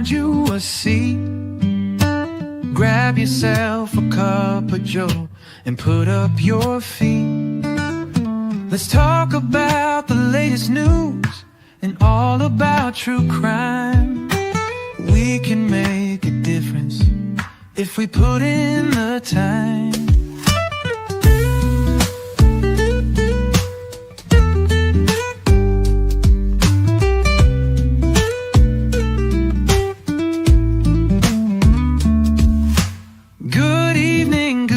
find you a seat. Grab yourself a cup of joe and put up your feet. Let's talk about the latest news and all about true crime. We can make a difference if we put in the time. Good evening,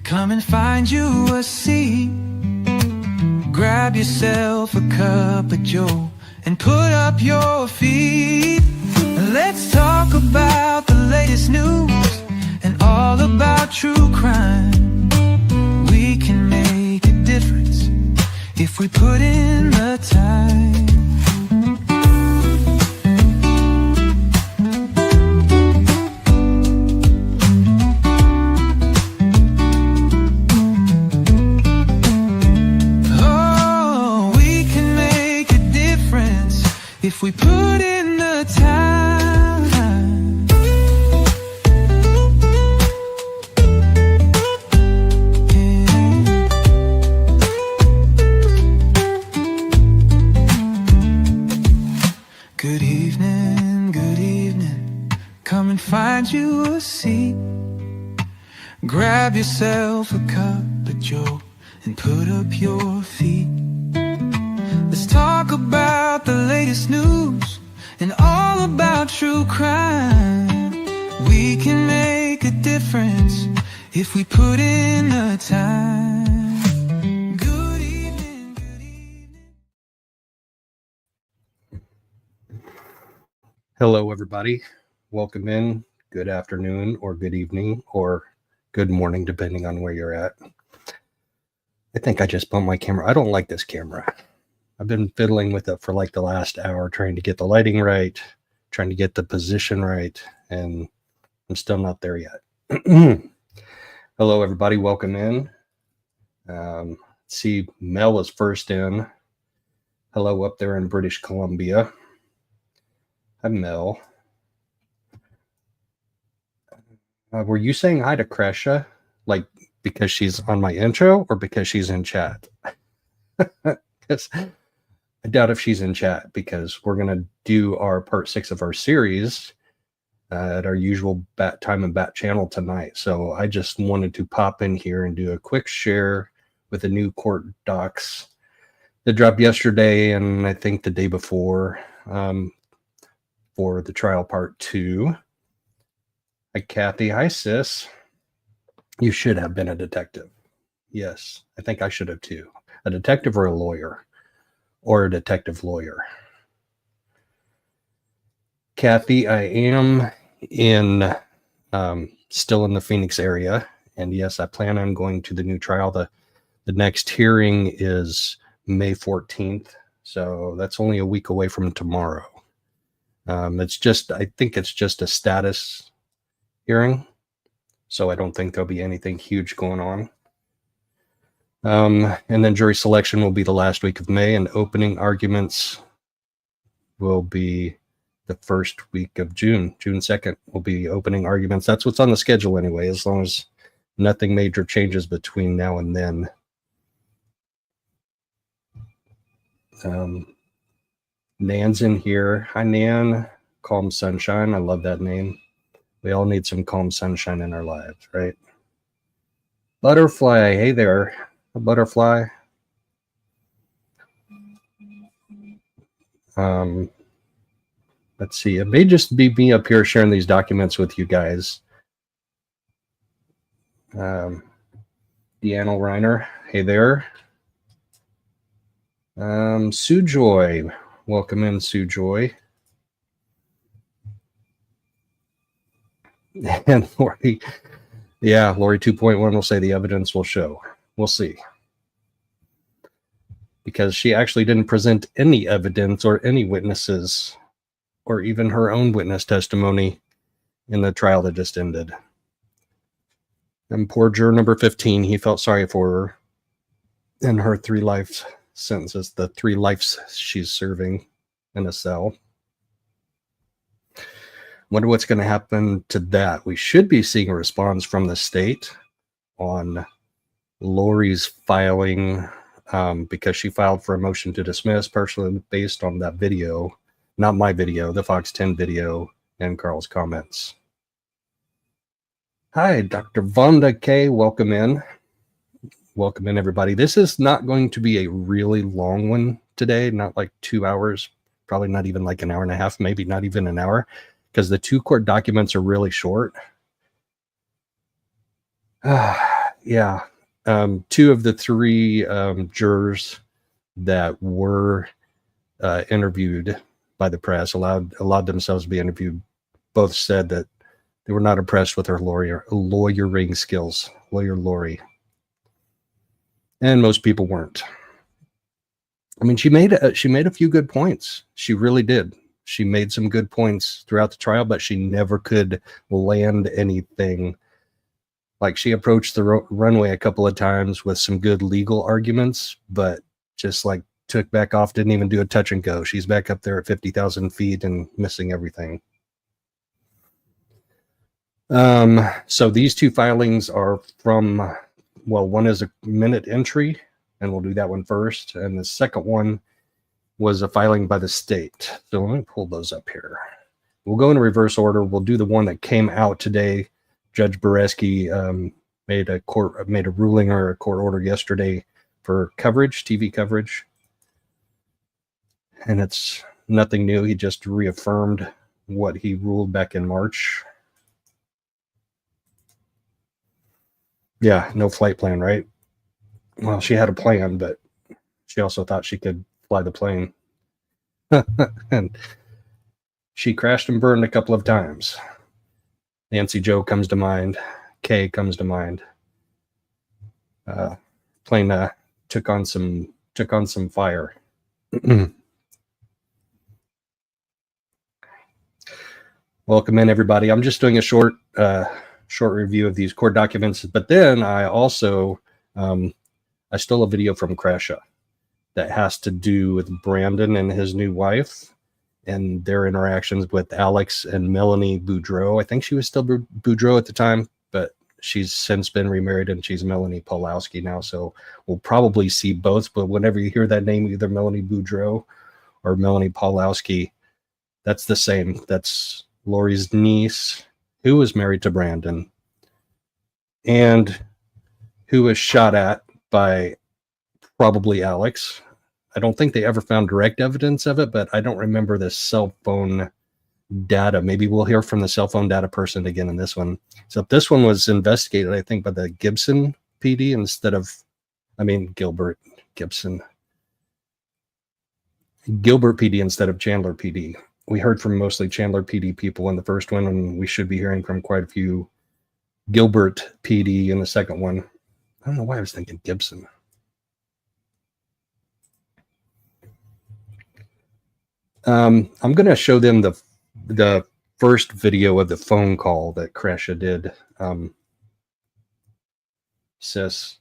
come and find you a seat. Grab yourself a cup of joe and put up your feet. Let's talk about the latest news and all about true crime. We can make a difference if we put in the time. If we put in the time. Good evening, come and find you a seat. Grab yourself a cup of joe and put up your feet. Let's talk about the latest news and all about true crime. We can make a difference if we put in the time. Good evening. Hello, everybody. Welcome in. Good afternoon or good evening or good morning, depending on where you're at. I think I just bumped my camera. I don't like this camera. I've been fiddling with it for like the last hour, trying to get the lighting right, trying to get the position right, and I'm still not there yet. Hello, everybody. Welcome in. See, Mel was first in. Hello up there in British Columbia. Hi, Mel. Were you saying hi to Kresha? Like, because she's on my intro or because she's in chat? Because I doubt if she's in chat, because we're going to do our part 6 of our series at our usual bat time and bat channel tonight. So I just wanted to pop in here and do a quick share with the new court docs that dropped yesterday and I think the day before for the trial part 2. Hi, Kathy. Hi, sis. You should have been a detective. Yes, I think I should have too. A detective or a lawyer. Or a detective lawyer. Kathy, I am still in the Phoenix area, and yes, I plan on going to the new trial. The next hearing is May 14th, so that's only a week away from tomorrow. I think it's just a status hearing, so I don't think there'll be anything huge going on. And then jury selection will be the last week of May, and opening arguments will be the first week of June. June 2nd will be opening arguments. That's what's on the schedule anyway, as long as nothing major changes between now and then. Nan's in here. Hi, Nan. Calm sunshine. I love that name. We all need some calm sunshine in our lives, right? Butterfly. Hey there. A butterfly. Let's see. It may just be me up here sharing these documents with you guys. Deanna Reiner. Hey there. Sue Joy. Welcome in, Sue Joy. And Lori. Yeah, Lori 2.1 will say the evidence will show. We'll see. Because she actually didn't present any evidence or any witnesses or even her own witness testimony in the trial that just ended. And poor juror number 15, he felt sorry for her in her 3 life sentences, the 3 lives she's serving in a cell. Wonder what's going to happen to that. We should be seeing a response from the state on Lori's filing because she filed for a motion to dismiss, partially based on that video, not my video, the Fox 10 video, and Carl's comments. Hi, Dr. Vonda K. Welcome in. Welcome in, everybody. This is not going to be a really long one today, not like 2 hours, probably not even like an hour and a half, maybe not even an hour, because the 2 court documents are really short. Yeah. 2 of the 3 jurors that were interviewed by the press, allowed themselves to be interviewed, both said that they were not impressed with her lawyering skills, lawyer Lori. And most people weren't. I mean, she made a few good points. She really did. She made some good points throughout the trial, but she never could land anything. Like, she approached the runway a couple of times with some good legal arguments, but just like took back off, didn't even do a touch and go. She's back up there at 50,000 feet and missing everything. So these 2 filings are from, well, one is a minute entry, and we'll do that one first. And the second one was a filing by the state. So let me pull those up here. We'll go in reverse order. We'll do the one that came out today. Judge Boreski made a ruling or a court order yesterday for coverage, TV coverage. And it's nothing new. He just reaffirmed what he ruled back in March. Yeah, no flight plan, right? Well, she had a plan, but she also thought she could fly the plane. And she crashed and burned a couple of times. Nancy Joe comes to mind. Kay comes to mind. Plane took on some fire. Welcome in, everybody. I'm just doing a short review of these court documents, but then I also I stole a video from Crasha that has to do with Brandon and his new wife and their interactions with Alex and Melanie Boudreau. I think she was still Boudreau at the time, but she's since been remarried and she's Melanie Pawlowski now. So we'll probably see both, but whenever you hear that name, either Melanie Boudreau or Melanie Pawlowski, that's the same. That's Lori's niece, who was married to Brandon and who was shot at by probably Alex. I don't think they ever found direct evidence of it, but I don't remember the cell phone data. Maybe we'll hear from the cell phone data person again in this one. So this one was investigated, I think, by the Gibson PD instead of, Gilbert PD instead of Chandler PD. We heard from mostly Chandler PD people in the first one, and we should be hearing from quite a few Gilbert PD in the second one. I don't know why I was thinking Gibson. I'm going to show them the first video of the phone call that Kresha did. Says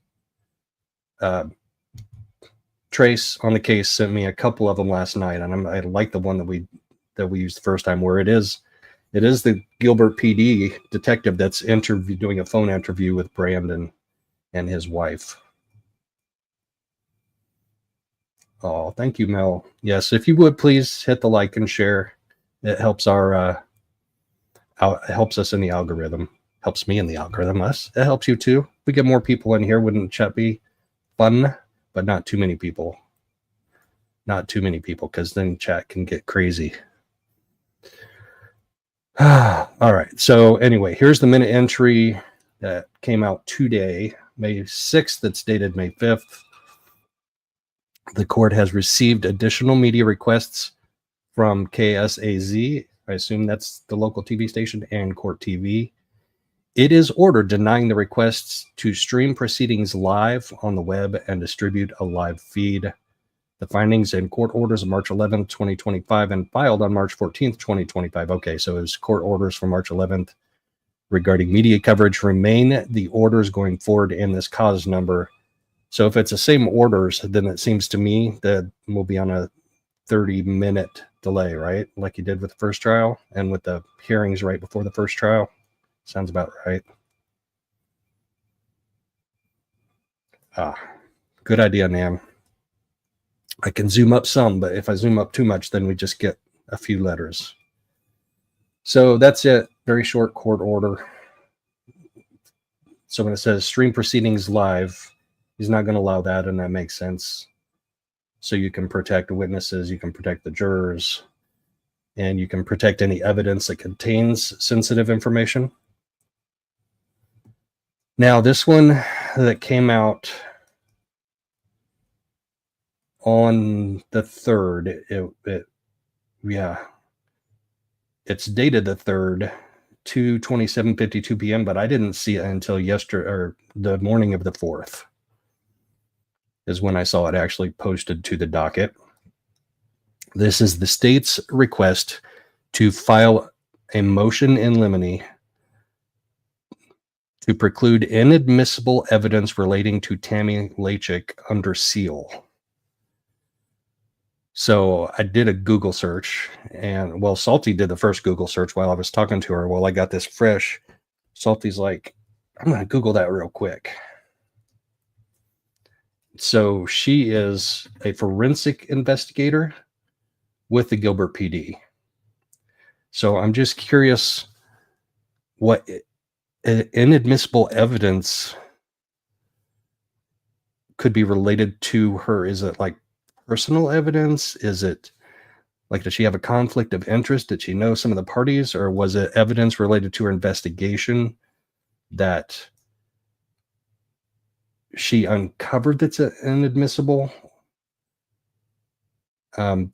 Trace on the case sent me a couple of them last night, and I like the one that we used the first time, where it is the Gilbert PD detective that's doing a phone interview with Brandon and his wife. Oh, thank you, Mel. Yes, if you would please hit the like and share. It helps it helps us in the algorithm. Helps me in the algorithm. It helps you too. We get more people in here. Wouldn't chat be fun? But not too many people. Not too many people, because then chat can get crazy. All right. So anyway, here's the minute entry that came out today, May 6th. That's dated May 5th. The court has received additional media requests from KSAZ. I assume that's the local TV station, and Court TV. It is ordered denying the requests to stream proceedings live on the web and distribute a live feed. The findings in court orders of March 11th, 2025, and filed on March 14th, 2025. Okay, so it was court orders from March 11th regarding media coverage remain the orders going forward in this cause number. So if it's the same orders, then it seems to me that we'll be on a 30-minute delay, right? Like you did with the first trial and with the hearings right before the first trial. Sounds about right. Good idea, Nam. I can zoom up some, but if I zoom up too much, then we just get a few letters. So that's it. Very short court order. So when it says stream proceedings live, he's not going to allow that, and that makes sense. So you can protect witnesses, you can protect the jurors, and you can protect any evidence that contains sensitive information. Now, this one that came out on the 3rd, it's dated the 3rd, 2/27:52 p.m., but I didn't see it until yesterday, or the morning of the 4th is when I saw it actually posted to the docket. This is the state's request to file a motion in limine to preclude inadmissible evidence relating to Tammy Lachik under seal. So I did a Google search, and Salty did the first Google search while I was talking to her. Well, I got this fresh. Salty's like, I'm going to Google that real quick. So she is a forensic investigator with the Gilbert PD. So I'm just curious what inadmissible evidence could be related to her. Is it like personal evidence? Is it like, does she have a conflict of interest? Did she know some of the parties, or was it evidence related to her investigation that she uncovered that's inadmissible?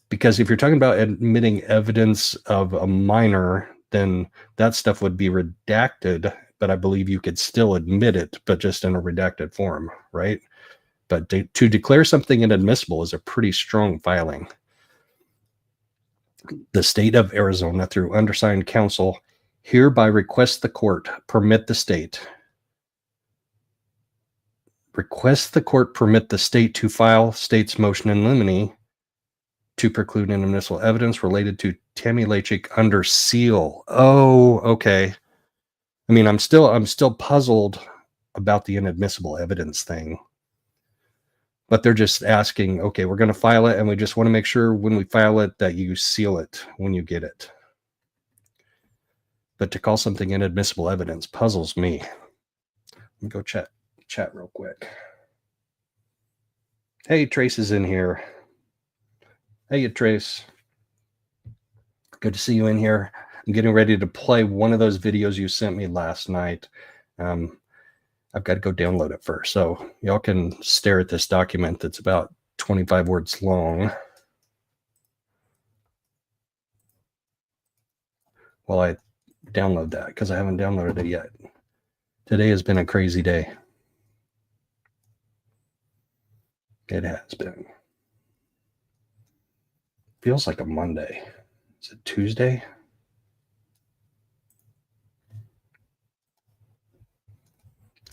Because if you're talking about admitting evidence of a minor, then that stuff would be redacted, but I believe you could still admit it, but just in a redacted form, right? But to declare something inadmissible is a pretty strong filing. The state of Arizona, through undersigned counsel, hereby requests the court permit the state to file state's motion in limine to preclude inadmissible evidence related to Tammy Lachik under seal. Oh, okay. I mean, I'm still puzzled about the inadmissible evidence thing. But they're just asking, okay, we're going to file it, and we just want to make sure when we file it that you seal it when you get it. But to call something inadmissible evidence puzzles me. Let me go chat real quick. Hey, Trace is in here. Hey, Trace. Good to see you in here. I'm getting ready to play one of those videos you sent me last night. I've got to go download it first. So y'all can stare at this document that's about 25 words long while I download that, because I haven't downloaded it yet. Today has been a crazy day. It has been. Feels like a Monday. Is it Tuesday?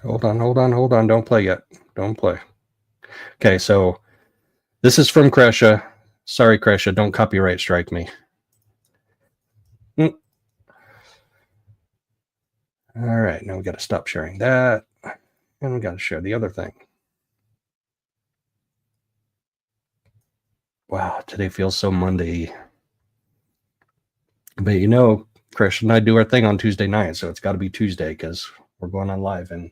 Hold on. Don't play yet. Don't play. Okay, so this is from Kresha. Sorry, Kresha, don't copyright strike me. All right, now we got to stop sharing that. And we got to share the other thing. Wow, today feels so Monday. But you know, Kresha and I do our thing on Tuesday night, so it's got to be Tuesday because we're going on live in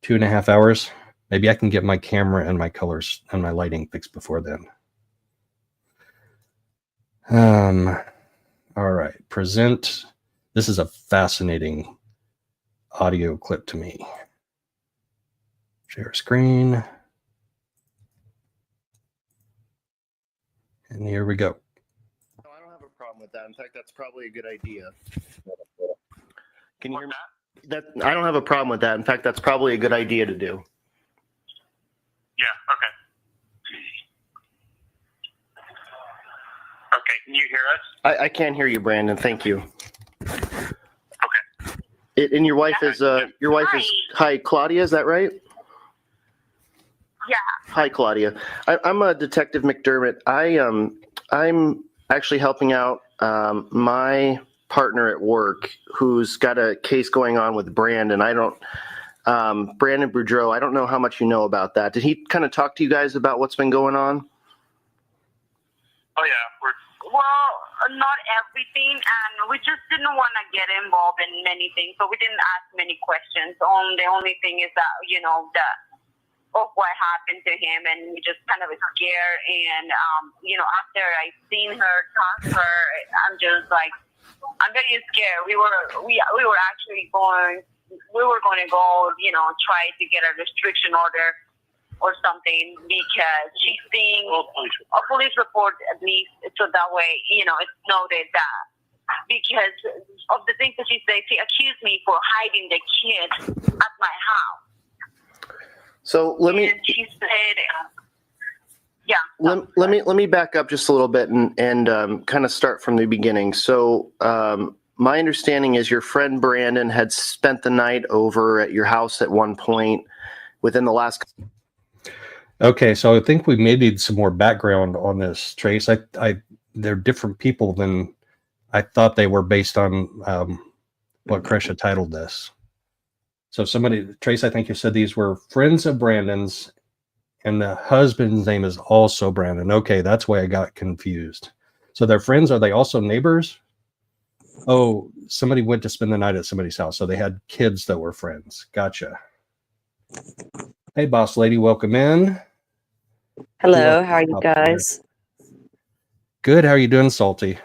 2.5 hours. Maybe I can get my camera and my colors and my lighting fixed before then. All right, present. This is a fascinating audio clip to me. Share screen. And here we go. No, I don't have a problem with that. In fact, that's probably a good idea. Can you hear me? I don't have a problem with that. In fact, that's probably a good idea to do. Yeah, okay. Okay, can you hear us? I can't hear you, Brandon. Thank you. Okay. And your wife is hi, Claudia, is that right? Yeah. Hi, Claudia. I'm Detective McDermott. I'm actually helping out my partner at work who's got a case going on with Brandon. Brandon Boudreau, I don't know how much you know about that. Did he kind of talk to you guys about what's been going on? Oh, yeah. Well, not everything, and we just didn't want to get involved in many things, so we didn't ask many questions. The only thing is that, of what happened to him, and we just kind of scared. And after I seen her talk to her, I'm just like, I'm very scared. We were actually going to go, try to get a restriction order or something, because she's seeing a police report at least, so that way, it's noted that, because of the things that she said, she accused me for hiding the kid at my house. So she said, yeah. Let me back up just a little bit and kind of start from the beginning. So my understanding is your friend Brandon had spent the night over at your house at one point within the last. Okay, so I think we may need some more background on this, Trace. They're different people than I thought they were based on what Kresha titled this. So Trace, I think you said these were friends of Brandon's, and the husband's name is also Brandon. Okay, that's why I got confused. So they're friends. Are they also neighbors? Oh, somebody went to spend the night at somebody's house, so they had kids that were friends. Gotcha. Hey, boss lady, welcome in. Hello, how are you guys? Good. How are you doing, Salty?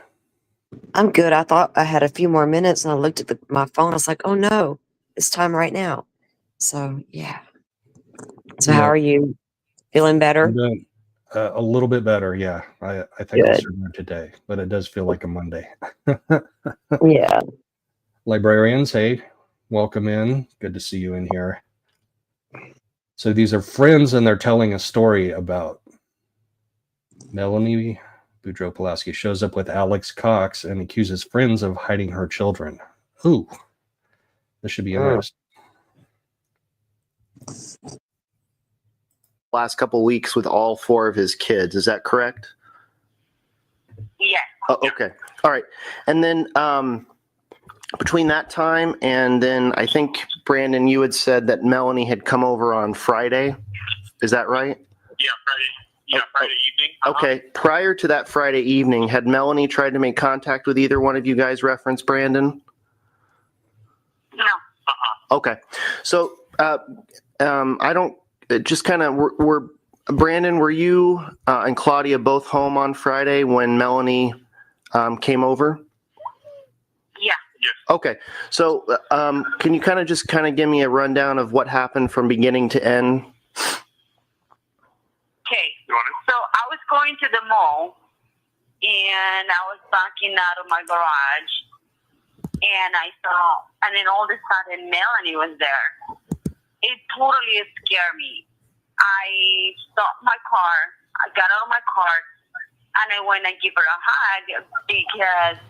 I'm good. I thought I had a few more minutes, and I looked at my phone. I was like, oh no, it's time right now. So, yeah. So, how are you? Feeling better? I'm doing a little bit better, yeah. I think I'll Good. survive today, but it does feel like a Monday. Yeah. Librarians, hey, welcome in. Good to see you in here. So these are friends, and they're telling a story about Melanie Boudreau-Pulaski shows up with Alex Cox and accuses friends of hiding her children. Ooh, this should be interesting. Last couple of weeks with all 4 of his kids. Is that correct? Yeah. Oh, okay. All right. And then between that time and then I think, Brandon, you had said that Melanie had come over on Friday. Is that right? Yeah, Friday. Yeah, Friday evening. Okay. Prior to that Friday evening, had Melanie tried to make contact with either one of you guys reference Brandon? No. Okay. So I don't just kind of were Brandon, were you and Claudia both home on Friday when Melanie came over? Yeah. Yes. Okay. So can you kind of give me a rundown of what happened from beginning to end? Okay. You want it? So I was going to the mall, and I was backing out of my garage, and then all of a sudden Melanie was there. It totally scared me. I stopped my car. I got out of my car, and I went and give her a hug because,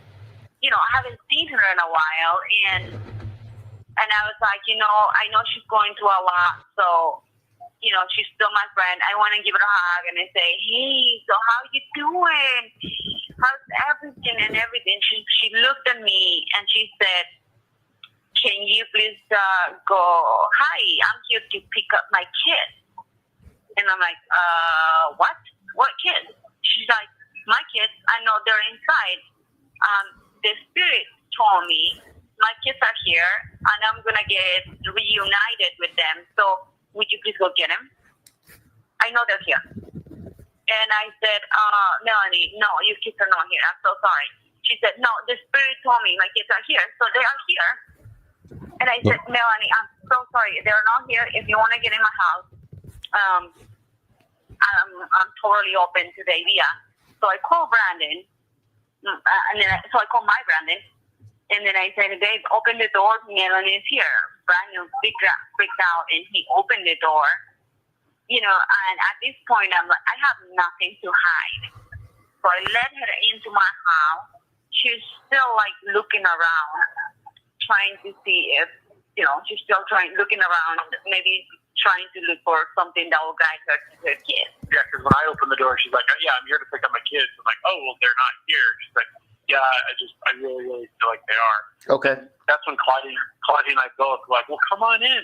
I haven't seen her in a while, and I was like, I know she's going through a lot, so, she's still my friend. I want to give her a hug, and I say, hey, so how you doing? How's everything and everything? She looked at me, and she said, can you please go, hi, I'm here to pick up my kid. And I'm like, what? What kid? She's like, my kids, I know they're inside. The spirit told me my kids are here, and I'm going to get reunited with them. So would you please go get them? I know they're here. And I said, Melanie, no, your kids are not here. I'm so sorry. She said, no, the spirit told me my kids are here. So they are here. And I said, Melanie, I'm so sorry. They're not here. If you want to get in my house, I'm totally open to the idea. So I called Brandon, and then I called my Brandon, and then I said, babe, open the door. Melanie is here. Brandon freaked out, and he opened the door. And at this point, I'm like, I have nothing to hide. So I let her into my house. She's still looking around, trying to see if, she's still looking around, maybe trying to look for something that will guide her to her kids. Yeah, because when I opened the door, she's like, oh, yeah, I'm here to pick up my kids. I'm like, oh, well, they're not here. She's like, yeah, I really, really feel like they are. Okay. That's when Claudia and I both were like, well, come on in,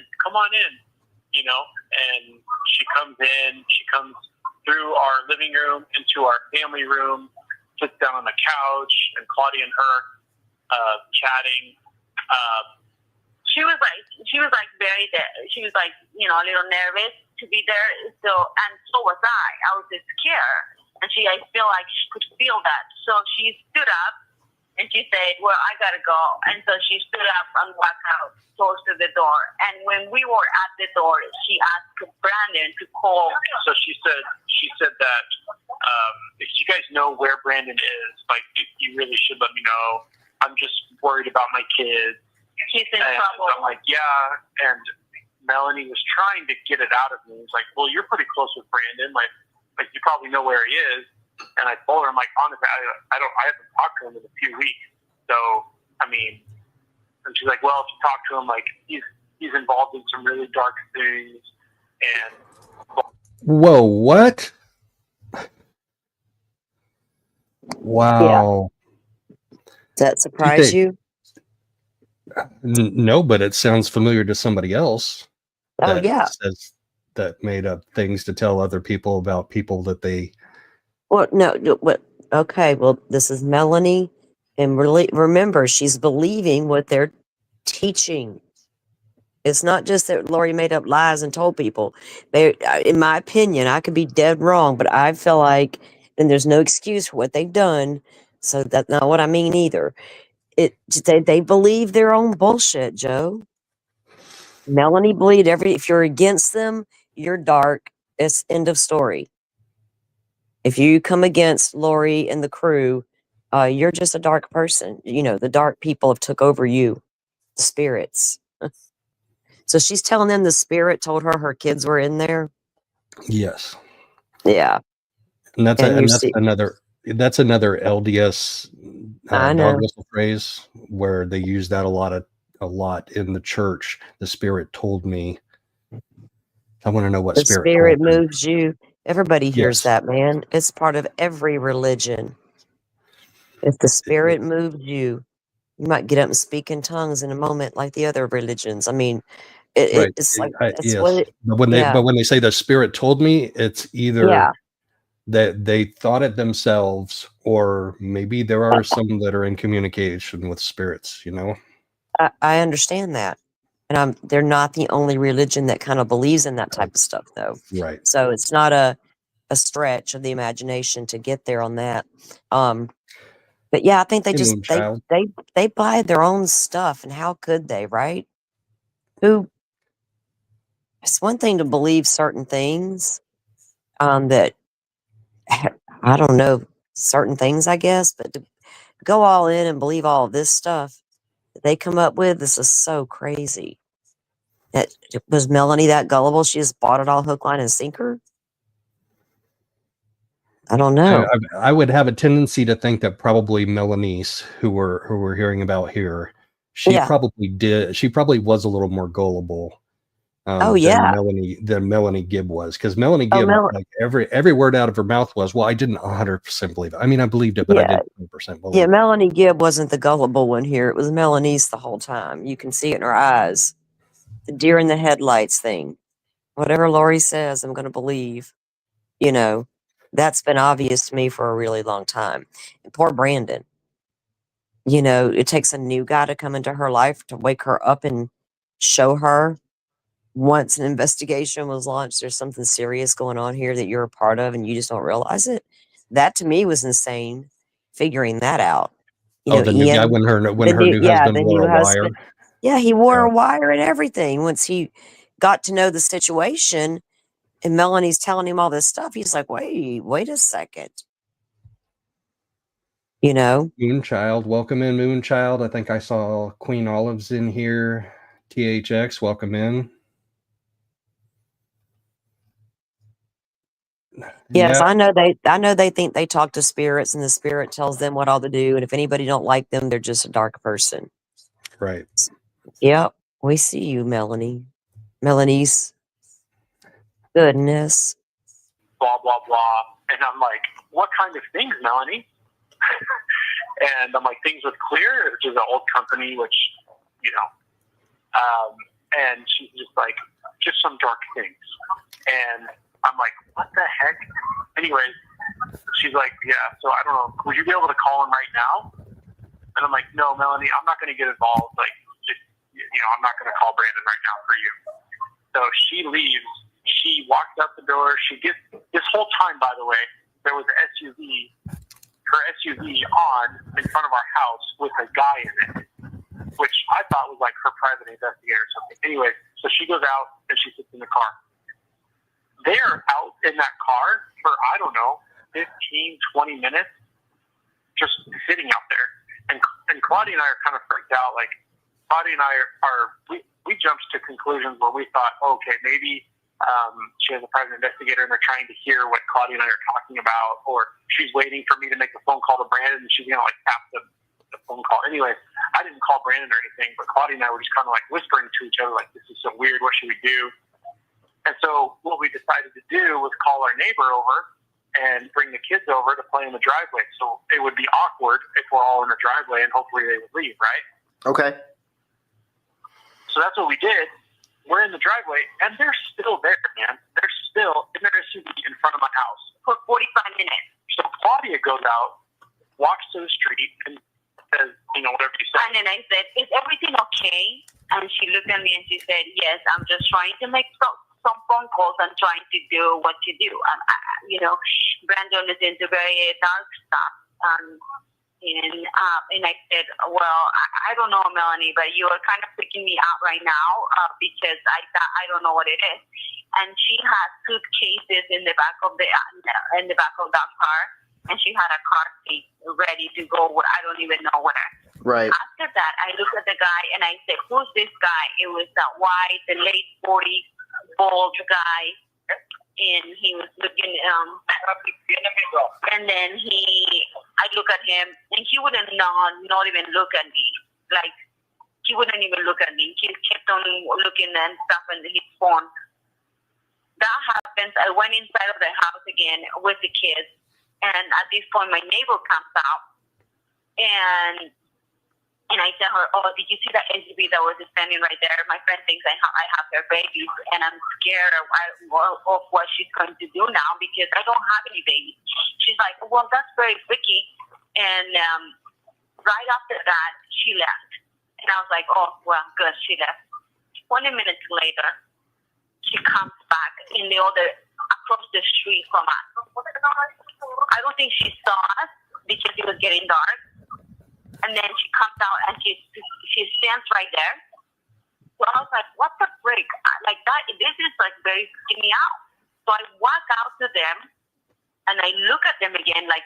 you know. And she comes through our living room into our family room, sits down on the couch, and Claudia and her chatting. She was like very there. She was like, you know, a little nervous to be there. So was I. I was just scared, and I feel like she could feel that. So she stood up and she said, "Well, I gotta go." And so she stood up and walked out close to the door. And when we were at the door, she asked Brandon to call. So she said that if you guys know where Brandon is, like, you really should let me know. I'm just worried about my kids. He's in trouble. I'm like, yeah. And Melanie was trying to get it out of me. He's like, well, you're pretty close with Brandon. Like you probably know where he is. And I told her, I'm like, honestly, I haven't talked to him in a few weeks. So, I mean, and she's like, well, if you talk to him, like, he's involved in some really dark things. And Whoa, what? Wow. Does that surprise you? No, but it sounds familiar to somebody else. Oh, yeah. That made up things to tell other people about people that they. Well, no. Okay. Well, this is Melanie, and remember, she's believing what they're teaching. It's not just that Lori made up lies and told people. In my opinion, I could be dead wrong, but I feel like then there's no excuse for what they've done. So that's not what I mean either. They believe their own bullshit, Joe. Melanie believed if you're against them, you're dark. It's end of story. If you come against Lori and the crew, you're just a dark person. You know, the dark people have took over you, the spirits. So she's telling them the spirit told her kids were in there. Yes. Yeah. And that's another LDS dog whistle phrase where they use that a lot in the church. The spirit told me. I want to know what the spirit moves you. Everybody hears that, man. It's part of every religion. If the spirit moved you, you might get up and speak in tongues in a moment, like the other religions. I mean, it's like that's what it. But when they say the spirit told me, it's either that they thought it themselves, or maybe there are some that are in communication with spirits. You know, I understand that, and they're not the only religion that kind of believes in that type of stuff, though. Right. So it's not a stretch of the imagination to get there on that. But yeah, I think they just they buy their own stuff, and how could they, right? It's one thing to believe certain things, that I don't know, certain things, I guess, but to go all in and believe all of this stuff that they come up with, this is so crazy. Was Melanie that gullible? She just bought it all hook, line, and sinker? I don't know. I would have a tendency to think that probably Melanie's, who we're hearing about here, she probably was a little more gullible. Than Melanie Gibb was, because Melanie Gibb, like every word out of her mouth was, "Well, I didn't 100% believe it. I mean, I believed it, but I didn't 100% believe it." Yeah, Melanie Gibb wasn't the gullible one here. It was Melanie's the whole time. You can see it in her eyes. The deer in the headlights thing. Whatever Lori says, I'm going to believe. You know, that's been obvious to me for a really long time. And poor Brandon. You know, it takes a new guy to come into her life to wake her up and show her. Once an investigation was launched, there's something serious going on here that you're a part of and you just don't realize it. That to me was insane, figuring that out. The new guy when her new husband wore a wire. Yeah, he wore a wire and everything. Once he got to know the situation and Melanie's telling him all this stuff, he's like, wait a second. You know? Moonchild, welcome in, Moonchild. I think I saw Queen Olive's in here. THX, welcome in. Yes, I know they think they talk to spirits and the spirit tells them what all to do, and if anybody don't like them, they're just a dark person. Right. Yep. We see you, Melanie. Melanie's. Goodness. blah, blah, blah. And I'm like, what kind of things, Melanie? And I'm like, things with Clear, which is an old company, which, you know, and she's just like, just some dark things. And I'm like, what the heck? Anyways, she's like, yeah, so I don't know, would you be able to call him right now? And I'm like, no, Melanie, I'm not going to get involved. Like, just, you know, I'm not going to call Brandon right now for you. So she leaves. She walks out the door. She gets, this whole time, by the way, there was an SUV, her SUV on in front of our house with a guy in it, which I thought was like her private investigator or something. Anyway, so she goes out and she sits in the car. They're out in that car for, I don't know, 15, 20 minutes, just sitting out there. And Claudia and I are kind of freaked out. Like, Claudia and I we jumped to conclusions where we thought, okay, maybe she has a private investigator and they're trying to hear what Claudia and I are talking about, or she's waiting for me to make the phone call to Brandon and she's going to like tap the phone call. Anyway, I didn't call Brandon or anything, but Claudia and I were just kind of like whispering to each other, like, this is so weird. What should we do? And so what we decided to do was call our neighbor over and bring the kids over to play in the driveway. So it would be awkward if we're all in the driveway and hopefully they would leave, right? Okay. So that's what we did. We're in the driveway, and they're still there, man. They're still in their SUV in front of my house For 45 minutes. So Claudia goes out, walks to the street, and says, you know, whatever you said. And then I said, is everything okay? And she looked at me and she said, yes, I'm just trying to make some phone calls and trying to do what you do. And, you know, Brandon is into very dark stuff. And I said, well, I don't know, Melanie, but you are kind of freaking me out right now because I don't know what it is. And she had suitcases in the back of that car, and she had a car seat ready to go where I don't even know where. Right. After that, I looked at the guy and I said, who's this guy? It was that white, the late 40s, bald guy. And he was looking, and then I look at him, and he wouldn't not even look at me. Like, he wouldn't even look at me. He kept on looking and stuff in his phone. That happens. I went inside of the house again with the kids, and at this point, my neighbor comes out, and I tell her, oh, did you see that SUV that was standing right there? My friend thinks I have her babies, and I'm scared of what she's going to do now because I don't have any babies. She's like, well, that's very freaky. And right after that, she left. And I was like, oh, well, good, she left. 20 minutes later, she comes back across the street from us. I don't think she saw us because it was getting dark. And then she comes out and she stands right there. So I was like, what the frick? Like that, this is like very freaking me out. So I walk out to them and I look at them again, like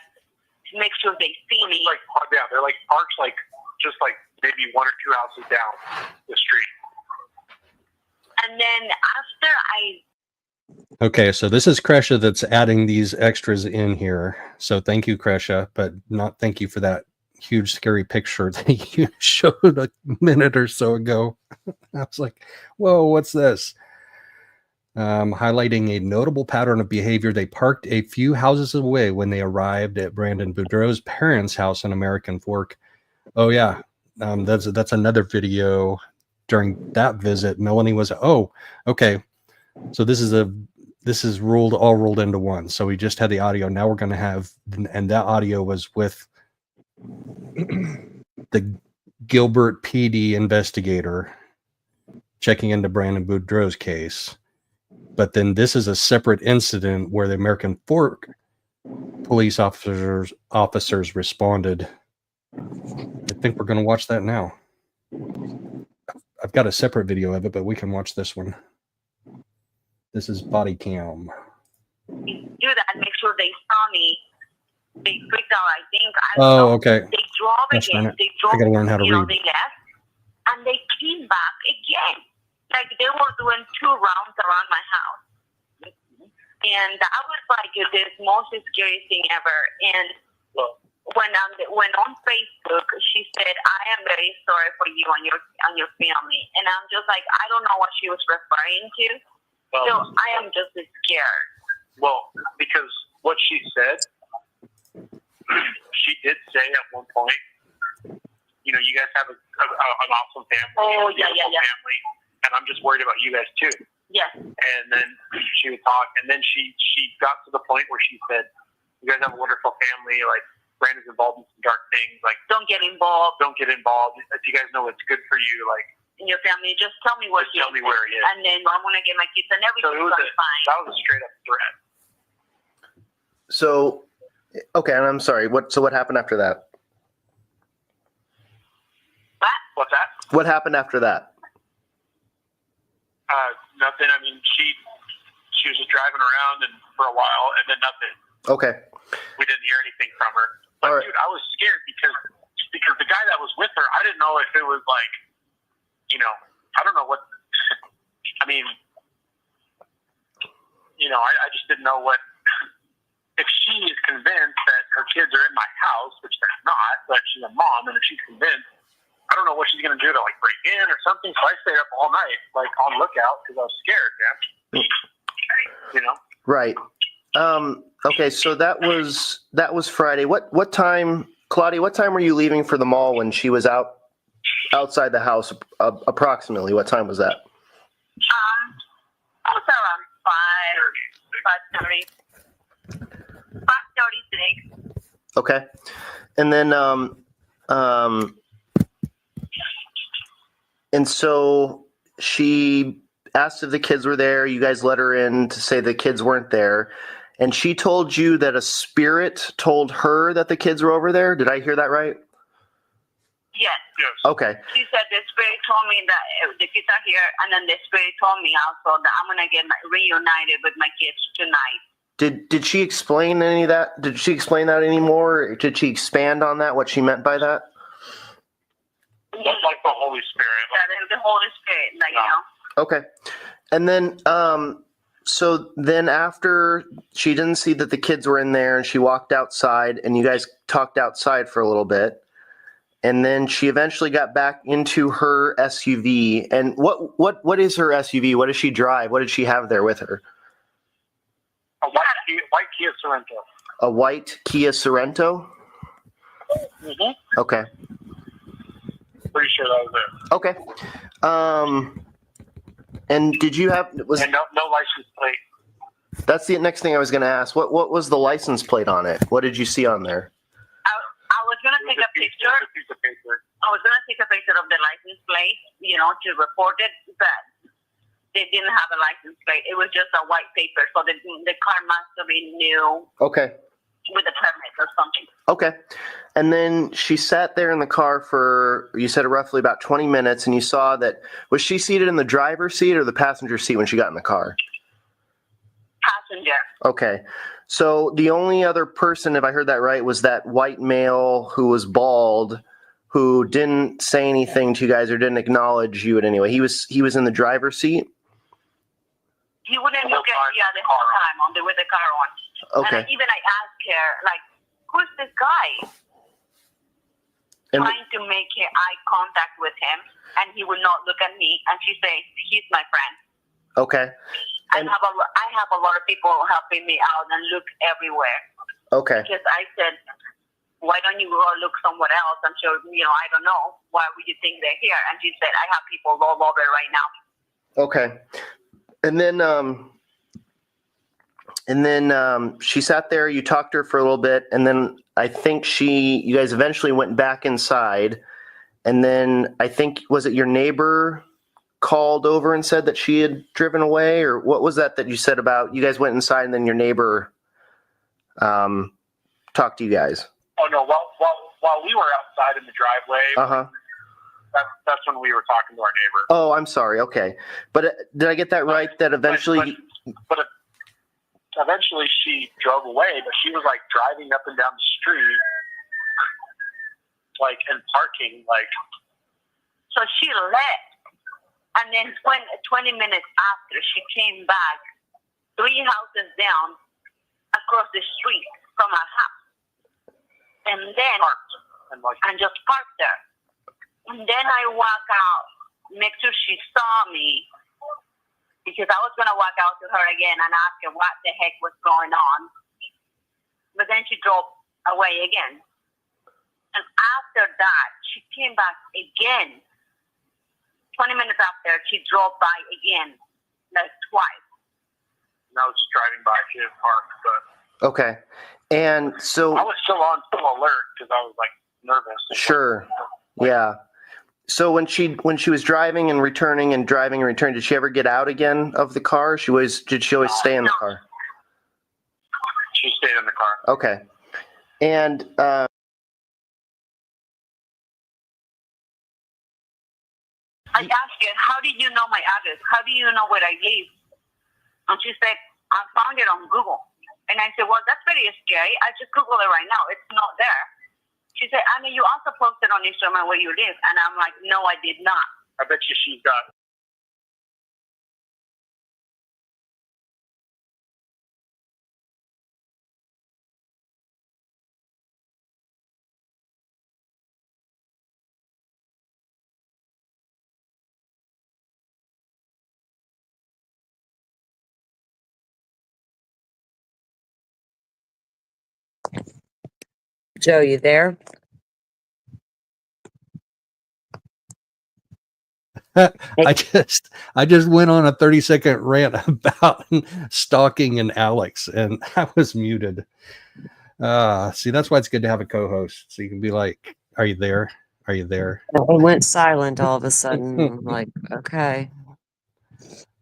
to make sure they see me. Like, yeah, they're like parked like just like maybe 1 or 2 houses down the street. And then after Okay, so this is Kresha that's adding these extras in here. So thank you, Kresha, but not thank you for that huge scary picture that you showed a minute or so ago. I was like, whoa, what's this? Highlighting a notable pattern of behavior. They parked a few houses away when they arrived at Brandon Boudreau's parents' house in American Fork. Oh yeah, that's another video. During that visit, Melanie was, oh, okay, so this is all rolled into one. So we just had the audio. Now we're going to have, and that audio was with the Gilbert PD investigator checking into Brandon Boudreau's case. But then this is a separate incident where the American Fork police officers responded. I think we're going to watch that now. I've got a separate video of it, but we can watch this one. This is Bodycam. do that, make sure they saw me. They freaked out. I think. Okay. They drove That's again. fine. They drove. I gotta learn how to read. They left, and they came back again. Like they were doing 2 rounds around my house, and that was like the most scary thing ever. And when on Facebook, she said, "I am very sorry for you and your family," and I'm just like, I don't know what she was referring to. So I am just scared. Well, because what she said, she did say at one point, you know, you guys have an awesome family. Oh, yeah. Family, and I'm just worried about you guys too. Yes. And then she would talk, and then she got to the point where she said, you guys have a wonderful family, like, Brandon's involved in some dark things, like, Don't get involved don't get involved. If you guys know what's good for you, like, in your family. Just tell me where just tell me where he is. and then I'm gonna get my kids, and So everything's gonna be fine. that was a straight up threat. So, okay, and I'm sorry. What happened after that? What's that? What happened after that? Nothing. I mean, she was just driving around and for a while, and then nothing. Okay. We didn't hear anything from her. But All right. dude, I was scared because the guy that was with her, I didn't know if it was like, you know, I don't know what. I mean, you know, I just didn't know what. If she is convinced that her kids are in my house, which they're not, but she's a mom, and if she's convinced, I don't know what she's going to do to, like, break in or something. So I stayed up all night, like, on lookout because I was scared, man. You know? Right. Okay, so that was Friday. What time, Claudia, what time were you leaving for the mall when she was outside the house, approximately? What time was that? I was around 5:30. 5:36. Okay. And then, and so she asked if the kids were there. You guys let her in to say the kids weren't there. And she told you that a spirit told her that the kids were over there. Did I hear that right? Yes. Yes. Okay. She said the spirit told me that the kids are here, and then the spirit told me also that I'm gonna get reunited with my kids tonight. Did she explain any of that? Did she explain that anymore? Did she expand on that? What she meant by that? Like the Holy Spirit. Yeah, the Holy Spirit, like, you know. Okay. And then, so then after she didn't see that the kids were in there and she walked outside and you guys talked outside for a little bit. And then she eventually got back into her SUV. And what is her SUV? What does she drive? What did she have there with her? A white Kia Sorento. A white Kia Sorento? Mm-hmm. Okay. Pretty sure that was it. Okay. And did you have And no license plate. That's the next thing I was going to ask. What was the license plate on it? What did you see on there? I was gonna take a picture. A piece of paper. I was gonna take a picture of the license plate, you know, to report it, but they didn't have a license plate. It was just a white paper, so the car must have been new Okay. with a permit or something. Okay. And then she sat there in the car for, you said, roughly about 20 minutes, and you saw that, was she seated in the driver's seat or the passenger seat when she got in the car? Passenger. Okay. So the only other person, if I heard that right, was that white male who was bald, who didn't say anything to you guys or didn't acknowledge you in any way. He was in the driver's seat? He wouldn't look at me the whole time with the car on. Okay. And I asked her, like, who's this guy? And Trying to make eye contact with him, and he would not look at me. And she says, he's my friend. okay. And- I have a lot of people helping me out and look everywhere. Okay. Because I said, why don't you go look somewhere else? I'm sure, I don't know. Why would you think they're here? And she said, I have people all over right now. Okay. And then she sat there, you talked to her for a little bit, and then I think you guys eventually went back inside. And then I think, was it your neighbor called over and said that she had driven away? Or what was that you said about, you guys went inside and then your neighbor talked to you guys? Oh no! While we were outside in the driveway, that's when we were talking to our neighbor. Oh, I'm sorry. Okay, but did I get that right? That eventually, but eventually she drove away. But she was like driving up and down the street, like and parking, like. So she left, and then 20 minutes after she came back, 3 houses down, across the street from our house. And then, and just parked there. And then I walk out, make sure she saw me, because I was going to walk out to her again and ask her what the heck was going on. But then she drove away again. And after that, she came back again. 20 minutes after, she drove by again, like twice. And I was just driving by. She didn't park, but Okay. And so I was still alert because I was like nervous. sure. Yeah. So when she was driving and returning, did she ever get out again of the car? Did she always stay in the car? She stayed in the car. Okay. And I asked her, how did you know my address? How do you know where I live? And she said, I found it on Google. And I said, well, that's very scary. I just Googled it right now. It's not there. She said, I mean, you also posted on Instagram where you live. And I'm like, no, I did not. I bet you she's got. Joe, you there? I just went on a 30-second rant about stalking and Alex, and I was muted. See, that's why it's good to have a co-host, so you can be like, "Are you there? Are you there?" It went silent all of a sudden. I'm like, okay.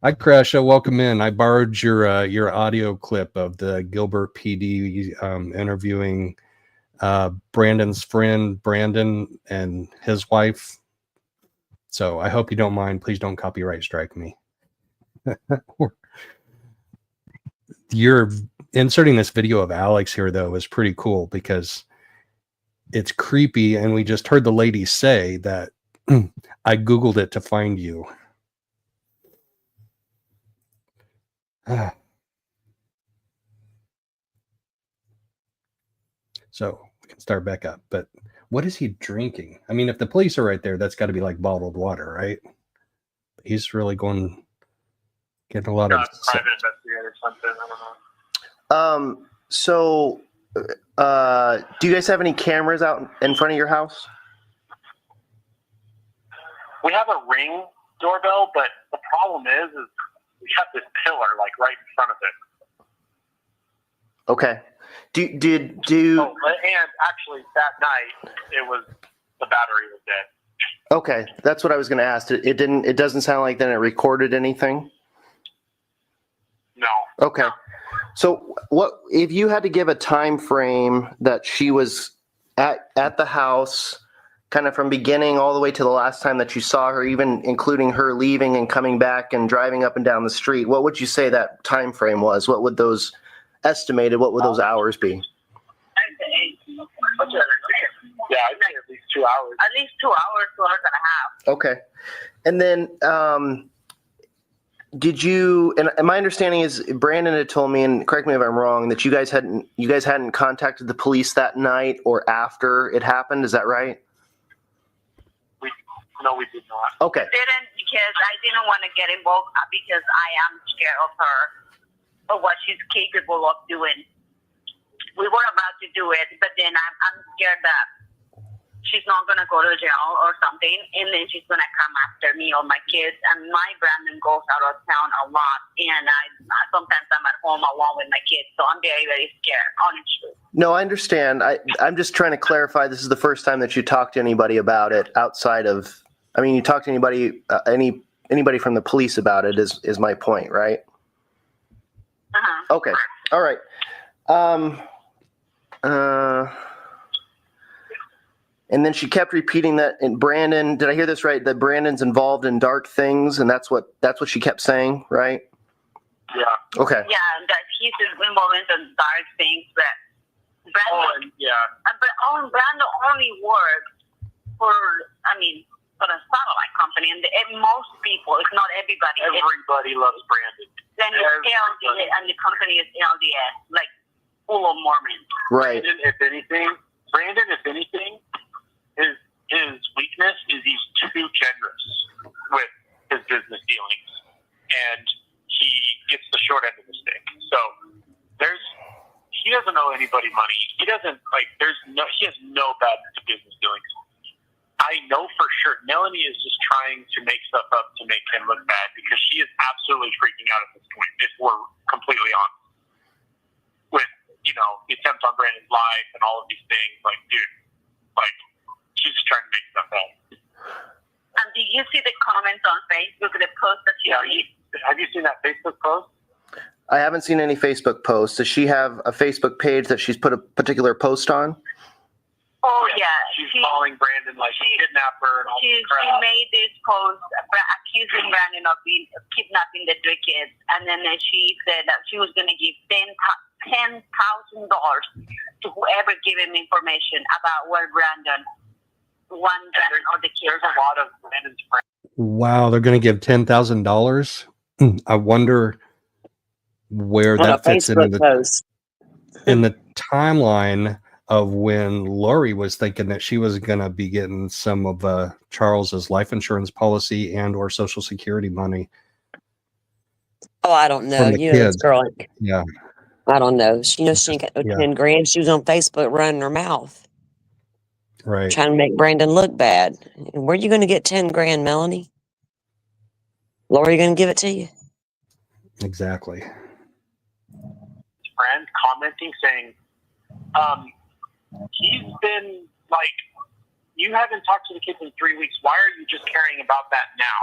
Hi, Crasha. Welcome in. I borrowed your audio clip of the Gilbert PD interviewing Brandon's friend Brandon and his wife. So I hope you don't mind. Please don't copyright strike me. You're inserting this video of Alex here, though, is pretty cool because it's creepy. And we just heard the lady say that I Googled it to find you. So we can start back up. But what is he drinking? I mean, if the police are right there, that's got to be like bottled water, right? He's really getting a lot of private investigator or something. I don't know. So do you guys have any cameras out in front of your house? We have a Ring doorbell, but the problem is we have this pillar like right in front of it. Okay. Do Oh, and actually that night the battery was dead. Okay, that's what I was going to ask. It doesn't sound like then it recorded anything. No. Okay. So what if you had to give a time frame that she was at the house, kind of from beginning all the way to the last time that you saw her, even including her leaving and coming back and driving up and down the street, what would you say that time frame was? What would those hours be? Yeah, I'd say at least 2 hours. At least 2 hours, 2 hours and a half. Okay. And then did you, and my understanding is Brandon had told me, and correct me if I'm wrong, that you guys hadn't contacted the police that night or after it happened. Is that right? No, we did not. Okay. Didn't, because I didn't want to get involved because I am scared of her, of what she's capable of doing. We were about to do it, but then I'm scared that she's not going to go to jail or something, and then she's going to come after me or my kids. And my Brandon goes out of town a lot, and sometimes I'm at home alone with my kids, so I'm very, very scared, honestly. No, I understand. I'm just trying to clarify. This is the first time that you talked to anybody about it outside of, I mean, you talked to anybody from the police about it is my point, right? Uh-huh. Okay. All right. And then she kept repeating that. And Brandon, did I hear this right? That Brandon's involved in dark things, and that's what she kept saying, right? Yeah. Okay. Yeah, that he's involved in some dark things, but Brandon, but Brandon only works for a satellite company, and most people, if not everybody, loves Brandon. Then it's LDS, and the company is LDS, like full of Mormons. Right. Brandon, if anything, his weakness is he's too generous with his business dealings, and he gets the short end of the stick. So he doesn't owe anybody money. He doesn't he has no bad business doings. I know for sure Melanie is just trying to make stuff up to make him look bad because she is absolutely freaking out at this point, if we're completely honest. With, the attempt on Brandon's life and all of these things, she's just trying to make stuff up. And did you see the comments on Facebook, the post that she made? Have you seen that Facebook post? I haven't seen any Facebook posts. Does she have a Facebook page that she's put a particular post on? Oh, yeah. She's calling Brandon a kidnapper and all this crap. She made this post accusing Brandon of kidnapping the three kids. And then she said that she was going to give $10,000 to whoever gave him information about where Brandon or the kids. There's a lot of Brandon's friends. Wow, they're going to give $10,000. I wonder where that fits in the timeline of when Lori was thinking that she was going to be getting some of Charles's life insurance policy and or Social Security money. Oh, I don't know. This girl. Yeah. I don't know. She knows she ain't got 10 grand. She was on Facebook running her mouth. Right. Trying to make Brandon look bad. And where are you going to get 10 grand, Melanie? Lori going to give it to you? Exactly. Friend commenting saying, he's been you haven't talked to the kids in 3 weeks. Why are you just caring about that now?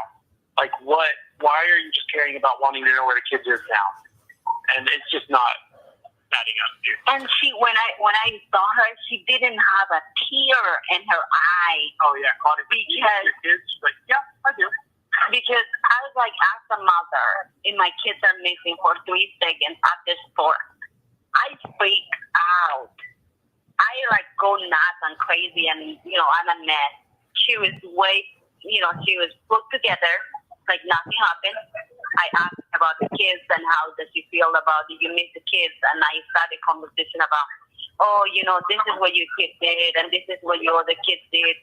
Why are you just caring about wanting to know where the kids is now? And it's just not adding up, dude. And when I saw her, she didn't have a tear in her eye. Oh yeah, Claudia. Because your kids? Yeah, I do. Because I was as a mother, and my kids are missing for 3 seconds at the store, I freak out. I go nuts and crazy, and I'm a mess. She was she was put together, like nothing happened. I asked about the kids and how does she feel about it. You miss the kids, and I started a conversation about, this is what your kid did, and this is what your other kids did.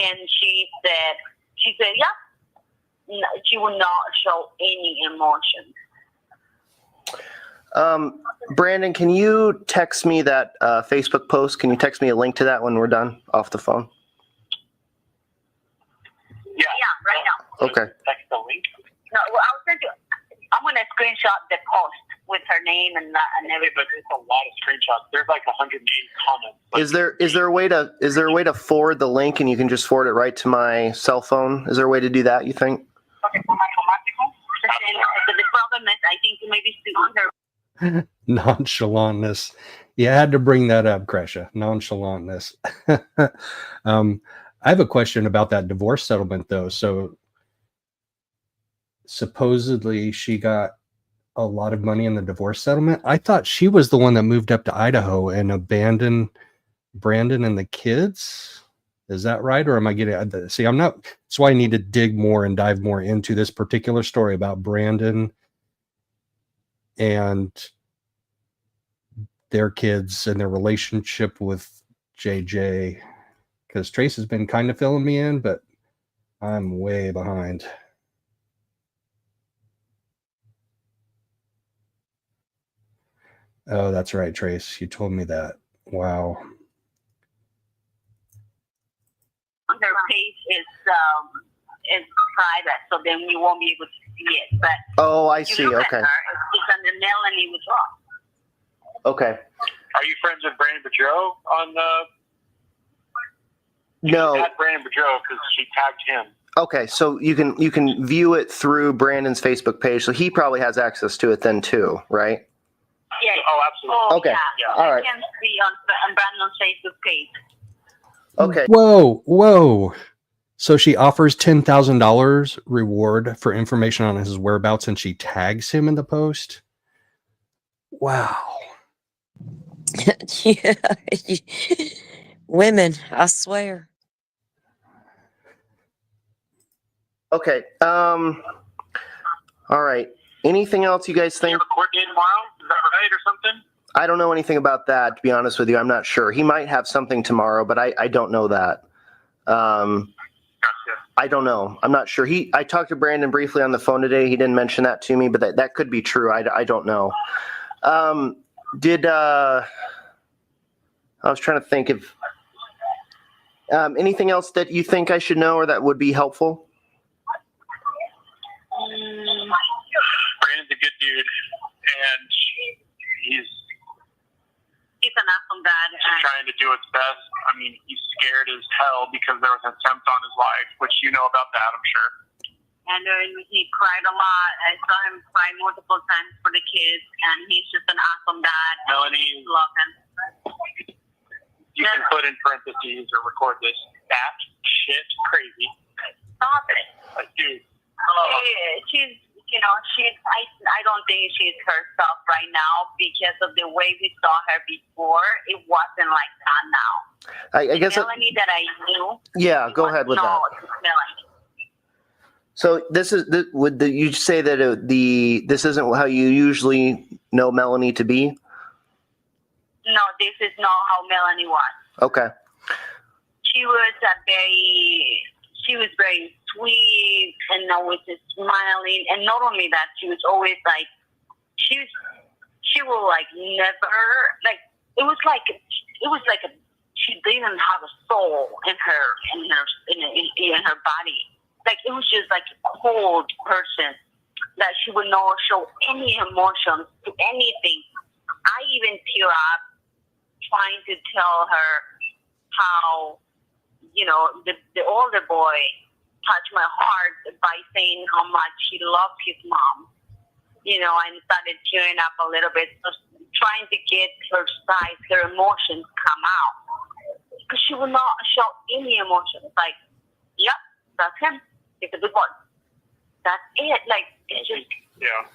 And she said, yeah, she would not show any emotion. Brandon, can you text me that Facebook post? Can you text me a link to that when we're done off the phone? Yeah, right now. Okay. Text the link. No, I'll send you. I'm gonna screenshot the post with her name and everything. But it's a lot of screenshots. There's 180 comments. Is there a way to forward the link and you can just forward it right to my cell phone? Is there a way to do that? You think? Okay, the problem is, I think maybe sooner. Nonchalantness. You had to bring that up, Kresha. Nonchalantness. I have a question about that divorce settlement, though. So supposedly she got a lot of money in the divorce settlement. I thought she was the one that moved up to Idaho and abandoned Brandon and the kids. Is that right? Or am I getting... See, I'm not... That's why I need to dig more and dive more into this particular story about Brandon and their kids and their relationship with JJ. Because Trace has been kind of filling me in, but I'm way behind. Oh, that's right, Trace. You told me that. Wow. Their page is private, so then you won't be able to see it. But I see. Okay. It's under Melanie Withdraw. Okay. Are you friends with Brandon Boudreaux on the? No. Add Brandon Boudreaux because she tagged him. Okay, so you can view it through Brandon's Facebook page, so he probably has access to it then too, right? Yeah. Oh, absolutely. Oh, Okay. Yeah. All right. You can see on Brandon's Facebook page. Okay. Whoa. So she offers $10,000 reward for information on his whereabouts and she tags him in the post. Wow. Yeah. Women, I swear. Okay. All right. Anything else you guys You think? have a court date tomorrow? Is that right or something? I don't know anything about that, to be honest with you. I'm not sure. He might have something tomorrow, but I don't know that. Gotcha. I don't know. I'm not sure. I talked to Brandon briefly on the phone today. He didn't mention that to me, but that could be true. I don't know. I was trying to think of anything else that you think I should know or that would be helpful? Brandon's a good dude, and he's an awesome dad. trying to do his best. I mean, he's scared as hell because there was an attempt on his life, which you know about that, I'm sure. And he cried a lot. I saw him cry multiple times for the kids, and he's just an awesome dad. Melanie, Love him. You can put in parentheses or record this. That shit crazy. Stop it. Like, dude. She's, I don't think she's herself right now because of the way we saw her before. It wasn't like that now. I guess Melanie that I knew. Yeah, go ahead with that. Melanie. So would you say that this isn't how you usually know Melanie to be? No, this is not how Melanie was. Okay. She was very sweet and always just smiling. And not only that, she was always like, she will like never, like, it was like she didn't have a soul in her body. Like, it was just like a cold person that she would not show any emotions to anything. I even tear up trying to tell her how, the older boy touched my heart by saying how much he loved his mom, and started tearing up a little bit, just trying to get her side, her emotions come out. Because she would not show any emotions. Like, yep, that's him. He's a good boy. That's it. Like, it's just... Yeah.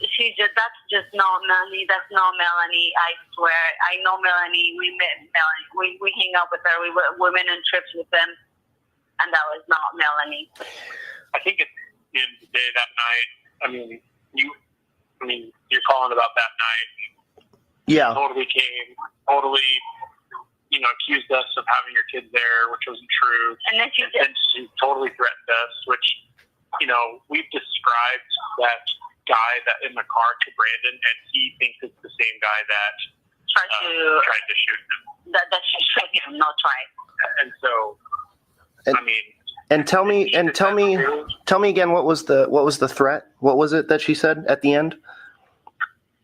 That's just not Melanie. That's not Melanie. I swear. I know Melanie. We met Melanie. We hang out with her. We went on trips with them, and that was not Melanie. I think at the end of the day that night, you're calling about that night. Yeah. Totally accused us of having your kids there, which wasn't true. And then she totally threatened us, which, we've described that guy that in the car to Brandon, and he thinks it's the same guy that tried to shoot him. That she shot him, not tried. And so, And tell me again, what was the threat? What was it that she said at the end?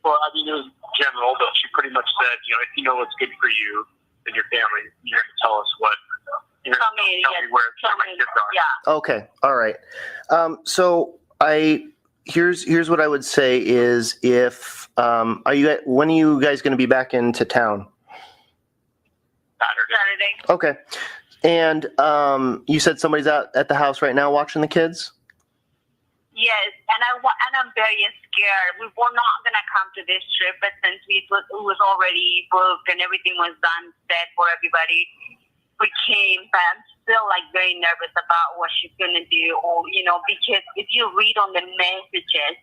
Well, it was general, but she pretty much said, if you know what's good for you and your family, you're going to tell us what. Tell me where my kids are. Yeah. Okay. All right. So here's what I would say is if when are you guys going to be back into town? Saturday. Okay. And you said somebody's out at the house right now watching the kids? Yes, and I'm very scared. We were not gonna come to this trip, but since it was already booked and everything was done, set for everybody, we came. But I'm still like very nervous about what she's gonna do, or because if you read on the messages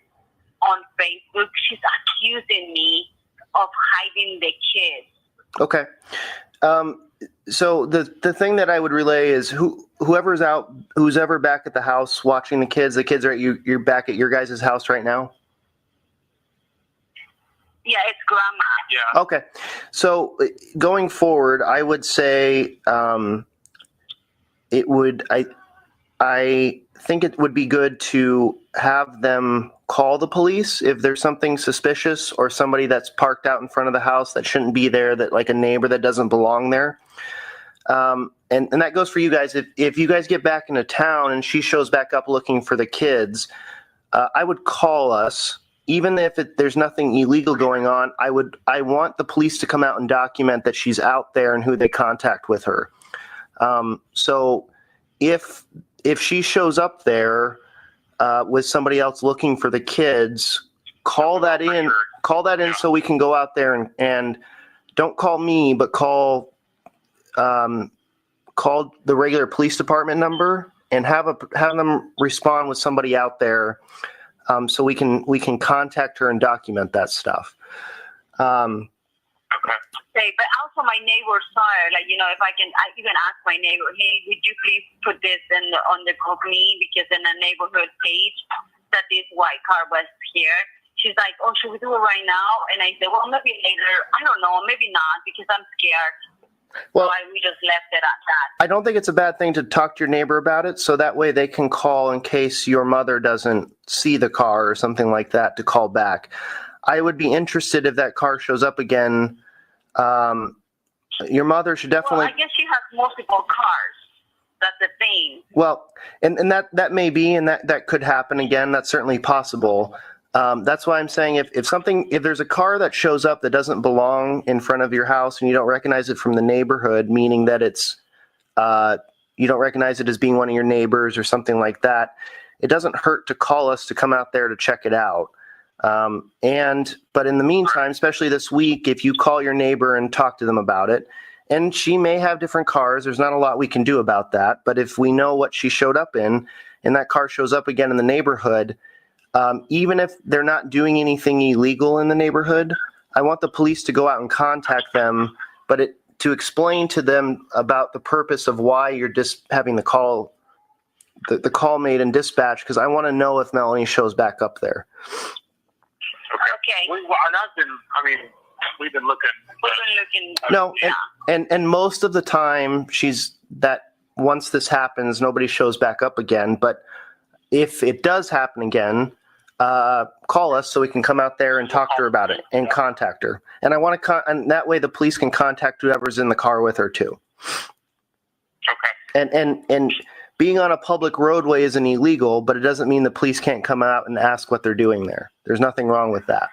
on Facebook, she's accusing me of hiding the kids. Okay. So the thing that I would relay is whoever's ever back at the house watching the kids are you're back at your guys' house right now? Yeah, it's grandma. Yeah. Okay. So going forward, I would say I think it would be good to have them call the police if there's something suspicious or somebody that's parked out in front of the house that shouldn't be there, that like a neighbor that doesn't belong there. And that goes for you guys. If you guys get back into town and she shows back up looking for the kids, I would call us. Even if there's nothing illegal going on, I want the police to come out and document that she's out there and who they contact with her. So if she shows up there with somebody else looking for the kids, call that in so we can go out there and don't call me, but call the regular police department number and have them respond with somebody out there, so we can contact her and document that stuff. Okay. Okay, but also my neighbor saw it. Like, you know, if I even ask my neighbor, hey, would you please put this on the group me, because in the neighborhood page that this white car was here. She's like, oh, should we do it right now? And I said, well, maybe later. I don't know, maybe not, because I'm scared. Well, So we just left it at that. I don't think it's a bad thing to talk to your neighbor about it, so that way they can call in case your mother doesn't see the car or something like that, to call back. I would be interested if that car shows up again. Your mother should definitely. Well, I guess she has multiple cars. That's the thing. Well, and that may be, and that could happen again. That's certainly possible. That's why I'm saying if there's a car that shows up that doesn't belong in front of your house and you don't recognize it from the neighborhood, meaning that it's you don't recognize it as being one of your neighbors or something like that, it doesn't hurt to call us to come out there to check it out. But in the meantime, especially this week, if you call your neighbor and talk to them about it, and she may have different cars, there's not a lot we can do about that. But if we know what she showed up in, and that car shows up again in the neighborhood, even if they're not doing anything illegal in the neighborhood, I want the police to go out and contact them, but to explain to them about the purpose of why you're having the call made and dispatched, because I want to know if Melanie shows back up there. Okay. We've been looking. No, Yeah. and most of the time once this happens, nobody shows back up again. But if it does happen again, call us so we can come out there and talk to her about it and contact her. And I want to, and that way the police can contact whoever's in the car with her too. Okay. And being on a public roadway isn't illegal, but it doesn't mean the police can't come out and ask what they're doing there. There's nothing wrong with that.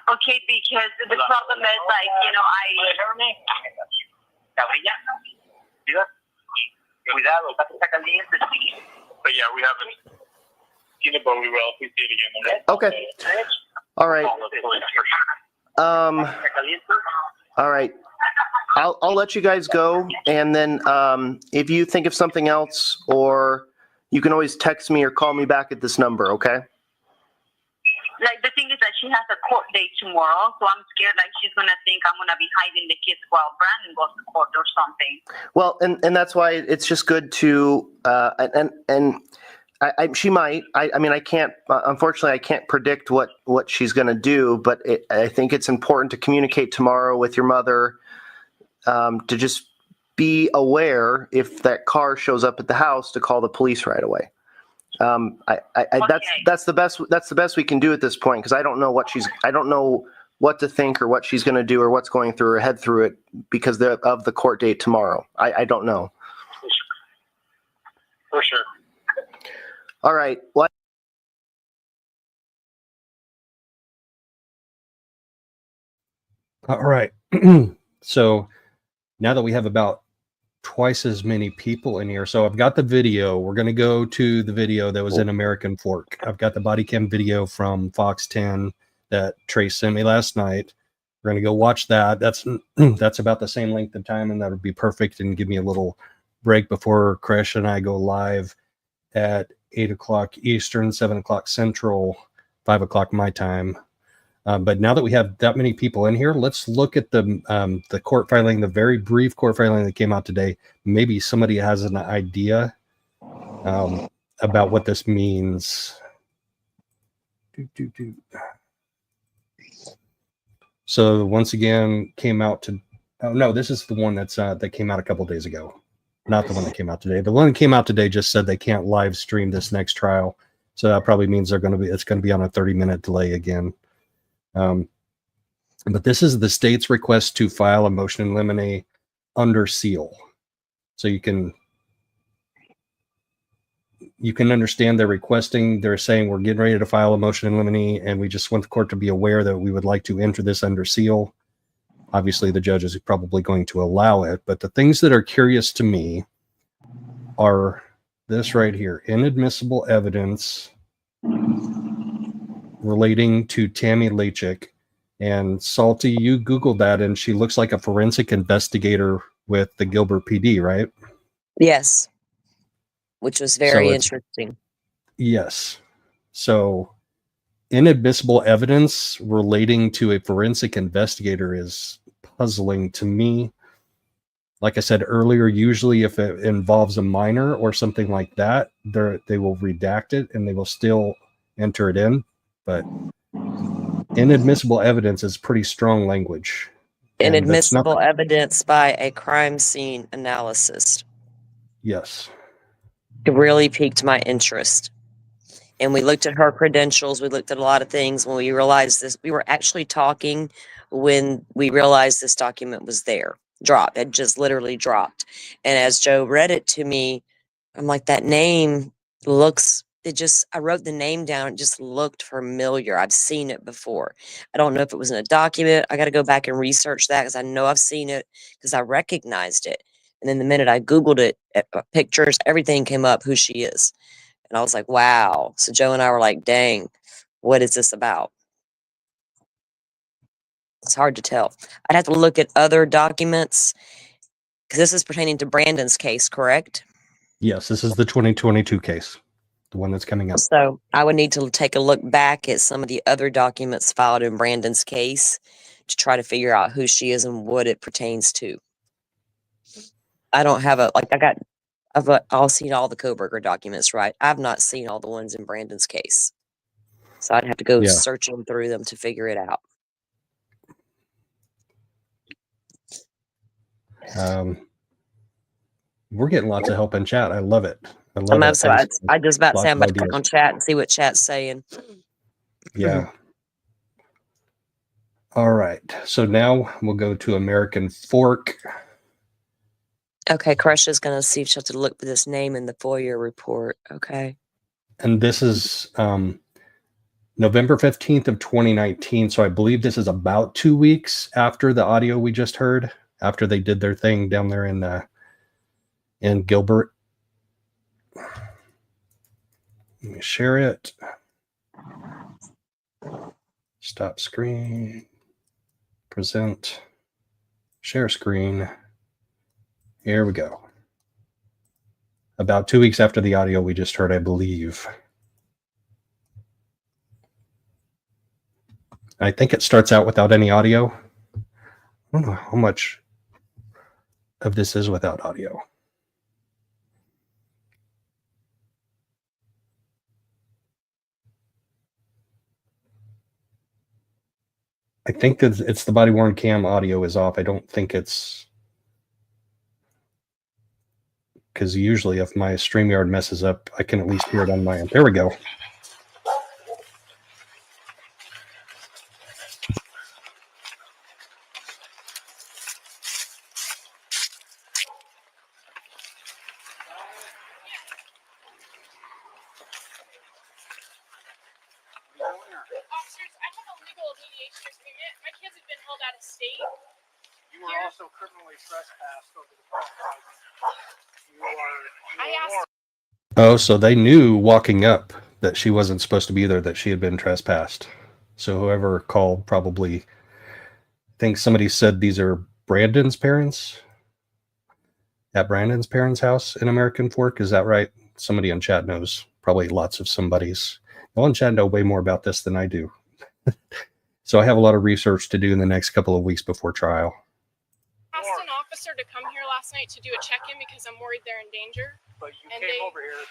Okay, because the problem is, like, you know, But yeah, we haven't seen it, but we will. If we see it again. Okay. All right. Call the police for sure. All right. I'll let you guys go, and then if you think of something else, or you can always text me or call me back at this number, okay? like, the thing is that she has a court date tomorrow, so I'm scared like she's gonna think I'm gonna be hiding the kids while Brandon goes to court or something. Well, and that's why it's just good to she might. I mean, I can't. Unfortunately, I can't predict what she's going to do. But I think it's important to communicate tomorrow with your mother, to just be aware if that car shows up at the house to call the police right away. Okay. That's the best we can do at this point, because I don't know I don't know what to think or what she's going to do or what's going through her head through it because of the court date tomorrow. I don't know. For sure. All right. Well, all right. So now that we have about twice as many people in here, so I've got the video. We're going to go to the video that was in American Fork. I've got the body cam video from Fox 10 that Trey sent me last night. We're going to go watch that. That's about the same length of time, and that would be perfect and give me a little break before Krish and I go live at 8 o'clock Eastern, 7 o'clock Central, 5 o'clock my time. But now that we have that many people in here, let's look at the court filing, the very brief court filing that came out today. Maybe somebody has an idea about what this means. So once again, came out to. Oh no, this is the one that came out a couple days ago. Not the one that came out today. The one that came out today just said they can't live stream this next trial. So that probably means it's going to be on a 30-minute delay again. But this is the state's request to file a motion in limine under seal. So you can understand they're saying we're getting ready to file a motion in limine, and we just want the court to be aware that we would like to enter this under seal. Obviously, the judge is probably going to allow it, but the things that are curious to me are this right here: inadmissible evidence relating to Tammy Lachik. And Salty, you Googled that, and she looks like a forensic investigator with the Gilbert PD, right? Yes. Which was very interesting. Yes. So inadmissible evidence relating to a forensic investigator is puzzling to me. Like I said earlier, usually if it involves a minor or something like that, they will redact it and they will still enter it in. But inadmissible evidence is pretty strong language. And that's not Inadmissible evidence by a crime scene analysis. Yes. It really piqued my interest. And we looked at her credentials. We looked at a lot of things. When we realized this, we were actually talking when we realized this document was there. It just literally dropped. And as Joe read it to me, I'm like, that name looks, I wrote the name down. It just looked familiar. I've seen it before. I don't know if it was in a document. I got to go back and research that because I know I've seen it because I recognized it. And then the minute I Googled it, pictures, everything came up who she is. And I was like, wow. So Joe and I were like, dang, what is this about? It's hard to tell. I'd have to look at other documents because this is pertaining to Brandon's case, correct? Yes, this is the 2022 case, the one that's coming up. So I would need to take a look back at some of the other documents filed in Brandon's case to try to figure out who she is and what it pertains to. I don't have I've seen all the Koberger documents, right? I've not seen all the ones in Brandon's case. So I'd have to go searching through them to figure it out. We're getting lots of help in chat. I love it. I love it. I just about to say I'm about to click on chat and see what chat's saying. Yeah. All right. So now we'll go to American Fork. Okay, Crush is going to see if she has to look for this name in the FOIA report. Okay. And this is November 15th of 2019. So I believe this is about 2 weeks after the audio we just heard, after they did their thing down there in Gilbert. Let me share it. Stop screen. Present. Share screen. Here we go. About 2 weeks after the audio we just heard, I believe. I think it starts out without any audio. I don't know how much of this is without audio. I think that it's the body worn cam audio is off. I don't think it's because usually if my StreamYard messes up, I can at least hear it on my end. There we go. Officers, I have a legal mediation agreement. My kids have been held out of state. You were also criminally trespassed over the phone. I asked. Oh, so they knew walking up that she wasn't supposed to be there, that she had been trespassed. So whoever called probably thinks somebody said these are Brandon's parents at Brandon's parents' house in American Fork. Is that right? Somebody in chat knows. Probably lots of somebody's. Y'all in chat know way more about this than I do. So I have a lot of research to do in the next couple of weeks before trial. I asked an officer to come here last night to do a check-in because I'm worried they're in danger. But you came over here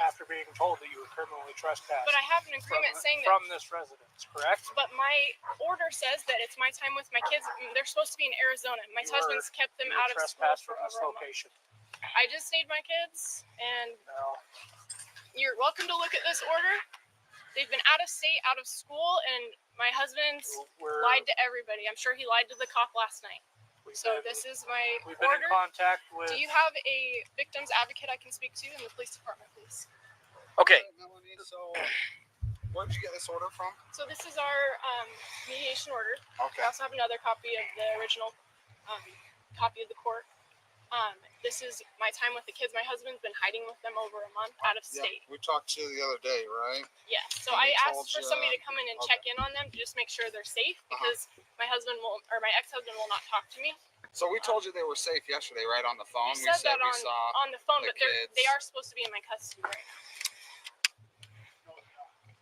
after being told that you were criminally trespassed. But I have an agreement saying that from this residence, correct? But my order says that it's my time with my kids. They're supposed to be in Arizona. My husband's kept them out of school trespassed for from this over a month. location. I just need my kids, and No. you're welcome to look at this order. They've been out of state, out of school, and my husband's lied to everybody. I'm sure he lied to the cop last night. So this is my We've been order. in contact with. Do you have a victim's advocate I can speak to in the police department, please? Okay. Melanie, so where did you get this order from? So this is our mediation order. Okay. I also have another copy of the original copy of the court. This is my time with the kids. My husband's been hiding with them over a month out of state. Yeah, we talked to you the other day, right? Yeah. So And I they asked told for you, somebody to come in and check in on them to just make sure they're safe because my husband will, or my ex-husband will not talk to me. So we told you they were safe yesterday, right, on the phone? You said that we saw on the phone, the but kids. they are supposed to be in my custody right now.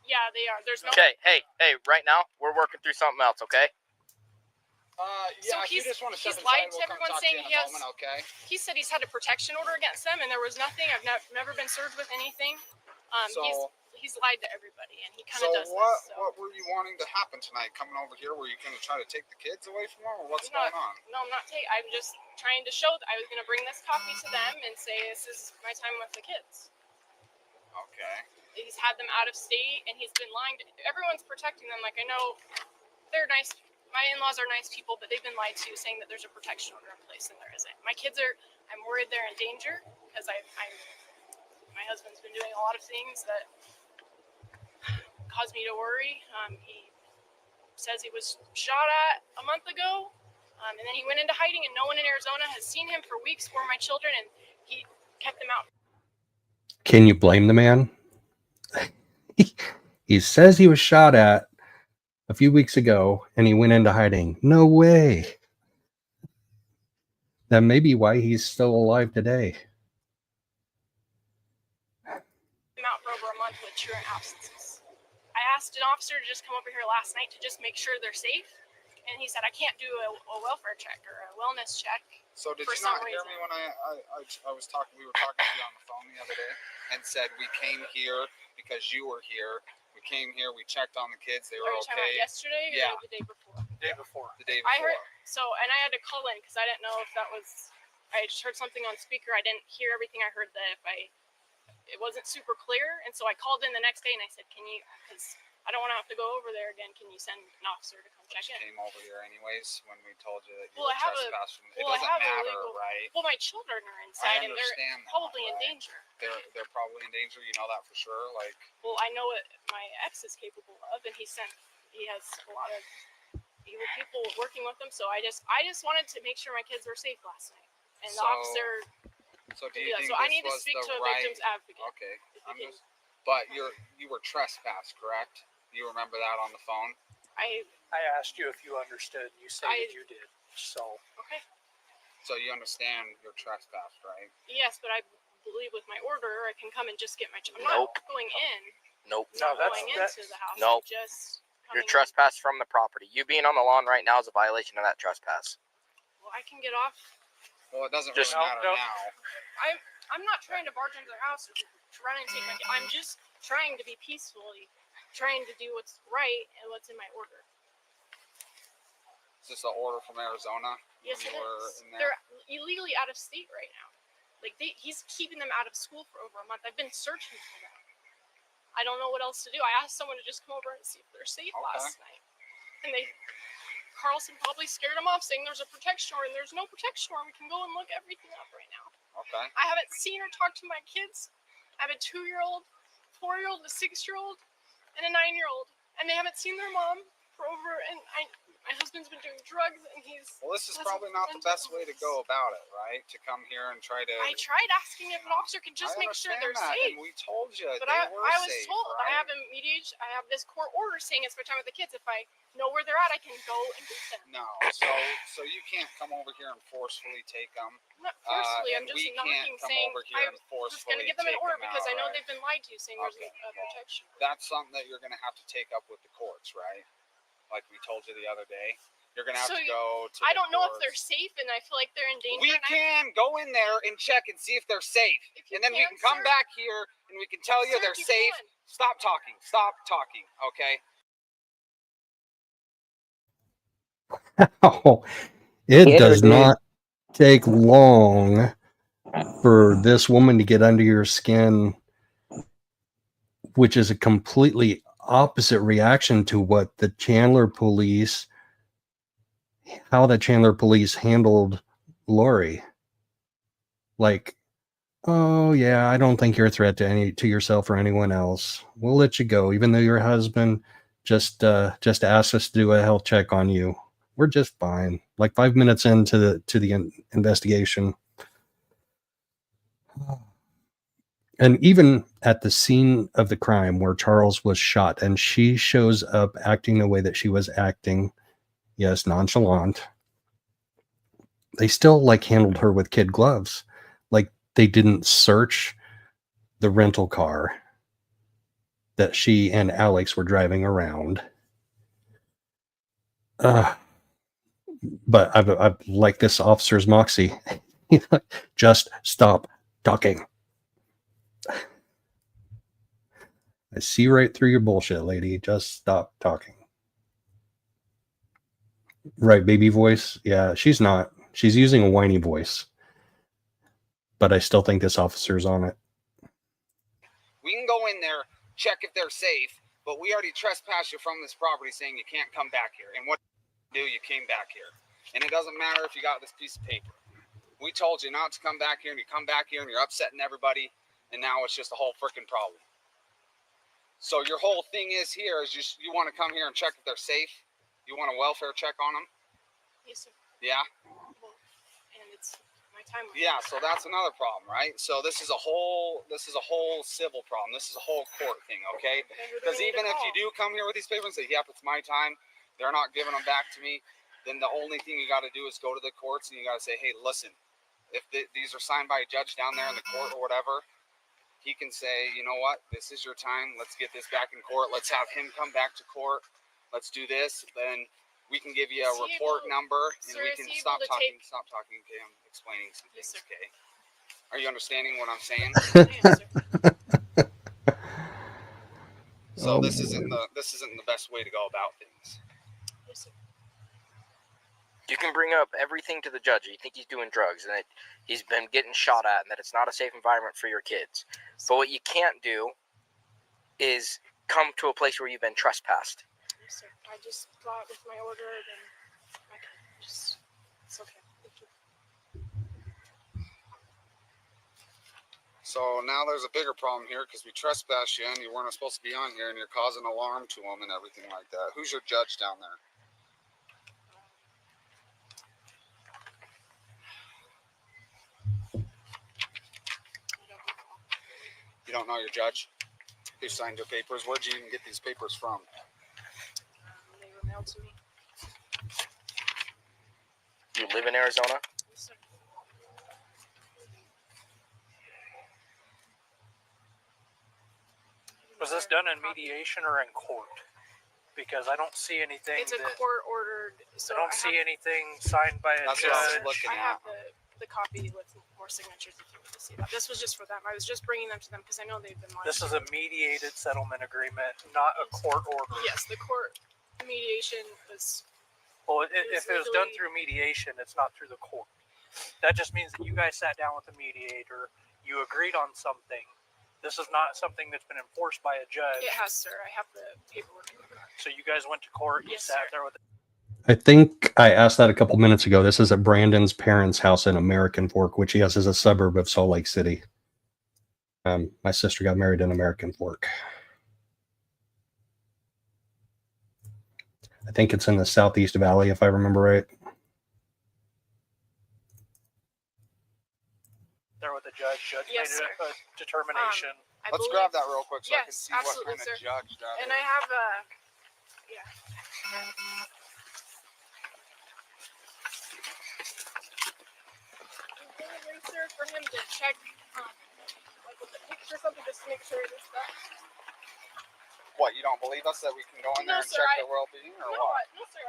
Yeah, they are. There's no. Okay, hey, right now we're working through something else, okay? So Yeah, if you just want to step he's inside, lied to we'll come everyone talk to saying you in he a has. moment, okay? He said he's had a protection order against them, and there was nothing. I've never been served with anything. He's lied to everybody, and he kind of does this. So what were you wanting to happen tonight? Coming over here, were you going to try to take the kids away from them, or what's I'm not, going on? No, I'm not. I'm just trying to show that I was going to bring this copy to them and say this is my time with the kids. Okay. He's had them out of state, and he's been lying to everyone's protecting them. Like, I know they're nice. My in-laws are nice people, but they've been lied to, saying that there's a protection order in place, and there isn't. My kids are. I'm worried they're in danger because my husband's been doing a lot of things that cause me to worry. He says he was shot at a month ago, and then he went into hiding, and no one in Arizona has seen him for weeks for my children, and he kept them out. Can you blame the man? He says he was shot at a few weeks ago, and he went into hiding. No way. That may be why he's still alive today. Them out for over a month with truant absences. I asked an officer to just come over here last night to just make sure they're safe, and he said I can't do a welfare check or a wellness check. So did you not hear me when I was talking? We were talking to you on the phone the other day, and said we came here because you were here. We came here. We checked on the kids. They were okay. Talking about yesterday or the day before? The day before. I heard and I had to call in because I didn't know if that was. I just heard something on speaker. I didn't hear everything. I heard that it wasn't super clear, and so I called in the next day and I said, "Can you? Because I don't want to have to go over there again. Can you send an officer to come check in?" Came over here anyways when we told you that you were trespassing. It doesn't matter, right? Well, my children are inside and they're probably in danger. They're probably in danger. You know that for sure. Like. Well, I know what my ex is capable of, and he has a lot of evil people working with him. So I just wanted to make sure my kids were safe last night, and the officer. So do you think I need to speak to a victim's advocate. Okay, but you were trespassed, correct? You remember that on the phone? I asked you if you understood. You said you did. So. Okay. So you understand you're trespassed, right? Yes, but I believe with my order, I can come and just get my. I'm Nope. not going in. Nope. Not going into the house. Nope. Just. You're trespassed from the property. You being on the lawn right now is a violation of that trespass. Well, I can get off. Well, it doesn't really matter now. I'm not trying to barge into their house or to run and take my. I'm just trying to be peacefully, trying to do what's right and what's in my order. Is this an order from Arizona? Yes, it is. They're illegally out of state right now. Like he's keeping them out of school for over a month. I've been searching for them. I don't know what else to do. I asked someone to just come over and see if they're safe last night, and Carlson probably scared them off, saying there's a protection order, and there's no protection order. We can go and look everything up right now. Okay. I haven't seen or talked to my kids. I have a 2-year-old, 4-year-old, a 6-year-old, and a 9-year-old, and they haven't seen their mom for over. And my husband's been doing drugs, and he's. Well, this is probably not the best way to go about it, right? To come here and try to. I tried asking if an officer could just make sure they're safe. And we told you, but I was safe, told. Right? I have this court order saying it's my time with the kids. If I know where they're at, I can go and get them. No, so you can't come over here and forcefully take them. Not forcefully. I'm just knocking, saying I'm just going to give them an order because I know they've been lied to, saying there's a protection. That's something that you're going to have to take up with the courts, right? Like we told you the other day. You're going to have to go to I don't know if they're safe, and I feel like they're in danger. We can go in there and check and see if they're safe. And then we can come back here and we can tell you they're safe. Stop talking. Stop talking, okay? It does not take long for this woman to get under your skin, which is a completely opposite reaction to what the Chandler police, how the Chandler police handled Lori. Like, oh yeah, I don't think you're a threat to yourself or anyone else. We'll let you go, even though your husband just asked us to do a health check on you. We're just fine. Like 5 minutes into the investigation. And even at the scene of the crime where Charles was shot and she shows up acting the way that she was acting, yes, nonchalant, they still like handled her with kid gloves. Like they didn't search the rental car. that she and Alex were driving around. But I've like this officer's moxie. Just stop talking. I see right through your bullshit, lady. Just stop talking. Right, baby voice. Yeah, she's not. She's using a whiny voice. But I still think this officer's on it. We can go in there, check if they're safe, but we already trespassed you from this property saying you can't come back here. And what you came back here. And it doesn't matter if you got this piece of paper. We told you not to come back here, and you come back here and you're upsetting everybody, and now it's just a whole freaking problem. So your whole thing is here is you want to come here and check if they're safe? You want a welfare check on them? Yes, sir. Yeah? Well, and it's my time. Yeah, so that's another problem, right? So this is a whole civil problem. This is a whole court thing, okay? Because even if you do come here with these papers and say, yep, it's my time, they're not giving them back to me, then the only thing you got to do is go to the courts and you got to say, hey, listen, if these are signed by a judge down there in the court or whatever, he can say, you know what, this is your time. Let's get this back in court. Let's have him come back to court. Let's do this. Then we can give you a report number and we can stop talking. Stop talking. Okay, I'm explaining some things. Okay. Are you understanding what I'm saying? So this isn't the best way to go about things. Yes, sir. You can bring up everything to the judge. You think he's doing drugs and that he's been getting shot at and that it's not a safe environment for your kids. But what you can't do is come to a place where you've been trespassed. Yes, sir. I just thought with my order, then I can just, it's okay. Thank you. So now there's a bigger problem here because we trespassed you and you weren't supposed to be on here and you're causing alarm to them and everything like that. Who's your judge down there? You don't know your judge? Who signed your papers? Where'd you even get these papers from? They were mailed to me. You live in Arizona? Yes, sir. Was this done in mediation or in court? Because I don't see anything. It's a court ordered. So I don't see anything signed by a That's judge. what I was looking I at. have the copy with more signatures if you want to see that. This was just for them. I was just bringing them to them because I know they've been lying. This is a mediated settlement agreement, not a court order. Yes, the court mediation was. Well, if it was done through mediation, it's not through the court. That just means that you guys sat down with the mediator, you agreed on something. This is not something that's been enforced by a judge. It has, sir. I have the paperwork. So you guys went to court, you Yes, sat sir. there with I think I asked that a couple minutes ago. This is at Brandon's parents' house in American Fork, which he has is a suburb of Salt Lake City. My sister got married in American Fork. I think it's in the Southeast Valley, if I remember right. there with the judge. Judge Yes, made sir. a determination. Let's grab that real quick so I can Yes, see what absolutely, kind of sir. judge that And is. I have a. Yeah. Sir, for him to check, like with the picture or something, just to make sure it is that. What, you don't believe us that we can go in No, there and sir, check I- their well-being or No, what? no, sir.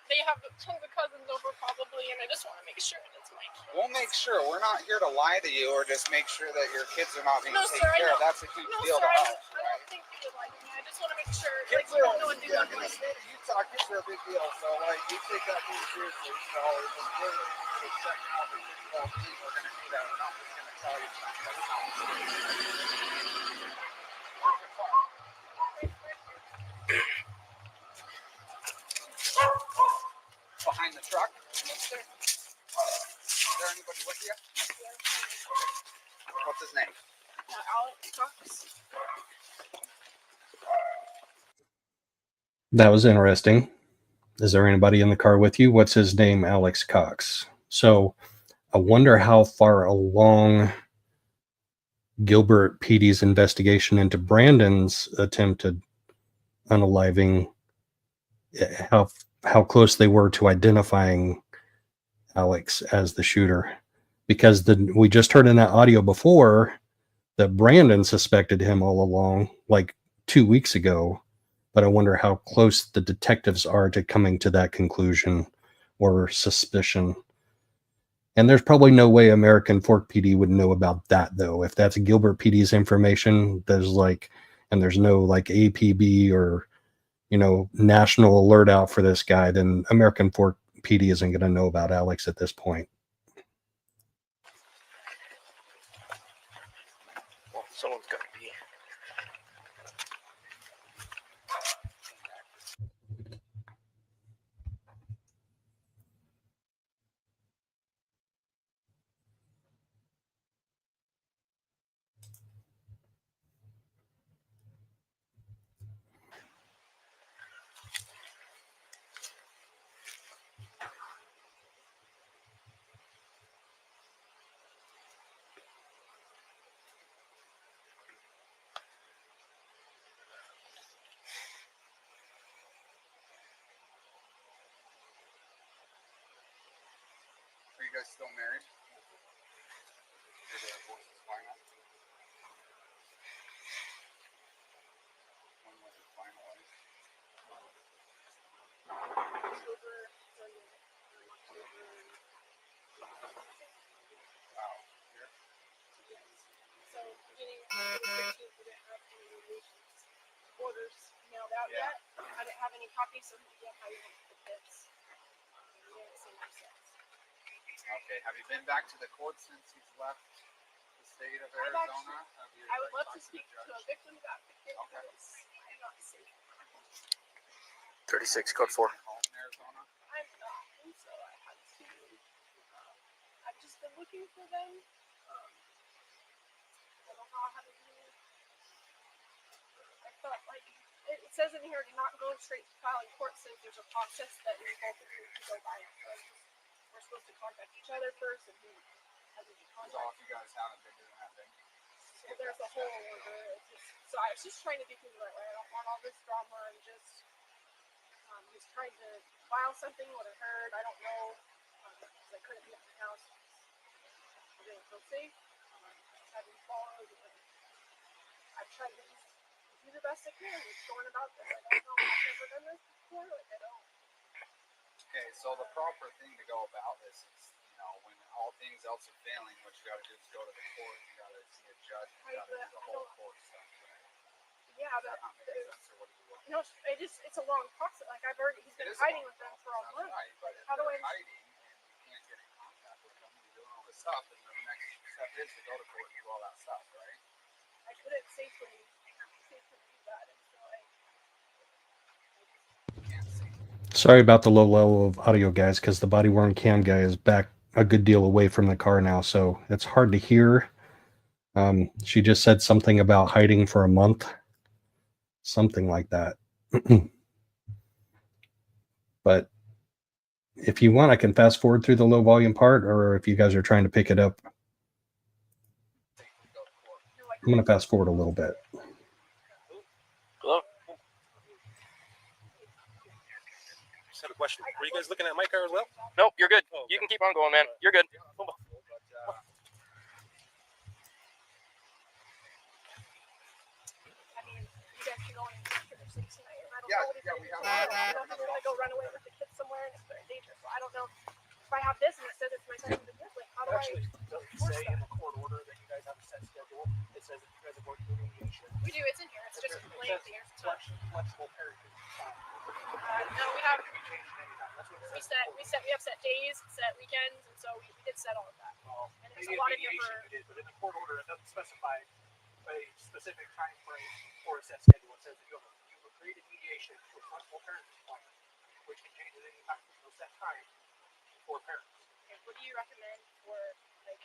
They have tons of cousins over probably, and I just want to make sure it's my kid. We'll make sure. We're not here to lie to you or just make sure that your kids are not being No, taken sir, I care of. know. That's a huge No, deal sir, to I us. don't think you would like me. I just want to make sure, like, Kids you are, don't know what they look in the like. state of Utah, kids are a big deal. So, like, we take that pretty seriously. So, if we're checking out the kids' well-being, we're going to do that. We're not just going to tell you something that's not. Behind the truck? Yes, sir. Is there anybody with you? What's his name? Alex Cox. That was interesting. Is there anybody in the car with you? What's his name? Alex Cox. So I wonder how far along Gilbert PD's investigation into Brandon's attempted unaliving, how close they were to identifying Alex as the shooter. Because we just heard in that audio before that Brandon suspected him all along, like 2 weeks ago, but I wonder how close the detectives are to coming to that conclusion or suspicion. And there's probably no way American Fork PD would know about that, though. If that's Gilbert PD's information, there's no like APB or, national alert out for this guy, then American Fork PD isn't going to know about Alex at this point. Well, someone's got to be. Are you guys still married? Your divorce is final. When was it finalized? Wow. Here? So beginning of the 15th, we didn't have any orders mailed out yet. I didn't have any copies, so we didn't have any of the kids. We didn't see my sets. Okay. Have you been back to the court since he's left the state of Arizona? I would love to speak to a victim advocate. Okay. I'm not safe. 36, code 4. Home in Arizona? I'm not, and so I had to. I've just been looking for them. I don't know how I had to do it. I thought, like, it says in here to not go straight to filing court since there's a process that we both agree to go by. So we're supposed to contact each other first, and who hasn't been So if contacted. you guys haven't been doing that, then So there's a whole order. So I was just trying to do things the right way. I don't want all this drama and just trying to file something would have heard. I don't know because I couldn't be at my house. I didn't feel safe. I didn't follow. I've tried to do the best I can with going about this. I don't know. I've never done this before. Like I don't. okay, so the proper thing to go about this is, when all things else are failing, what you got to do is go to the court. You got to see a judge. You got to do the whole court stuff. Yeah, Does but that not make sense, or what do you want? no, it's a long process. Like he's been hiding with them for a month. Right, but if How do they're I? hiding and you can't get in contact with them, you're doing all this stuff, then the next step is to go to court and do all that stuff, right? I couldn't safely do that, and so You can't see. Sorry about the low level of audio, guys, because the body worn cam guy is back a good deal away from the car now, so it's hard to hear. She just said something about hiding for a month, something like that. But if you want, I can fast forward through the low volume part, or if you guys are trying to pick it up, I'm going to fast forward a little bit. Hello? Just have a question. Were you guys looking at my car as well? Nope, you're good. Oh, okay. You can keep on going, man. You're good. you guys can go in after their 6 tonight. And I don't Yeah, know what yeah, we have. I don't know if they're gonna go run away with the kids somewhere and it's very dangerous. So I don't know if I have this and it says it's my second business. Like, how do Actually, I? it doesn't say in the court order that you guys have a set schedule. It says that you guys are going to mediation. We do. It's in here. It's just blank here. Flexible period of time. No, we have. That's what it We says. have set days, set weekends, and so we did set all of that. Well, And there's maybe a lot of mediation different. you did, but in the court order, it doesn't specify a specific time frame for a set schedule. It says that you've agreed to mediation with flexible parenting plan, which can change at any time. There's no set time for parents. And what do you recommend for like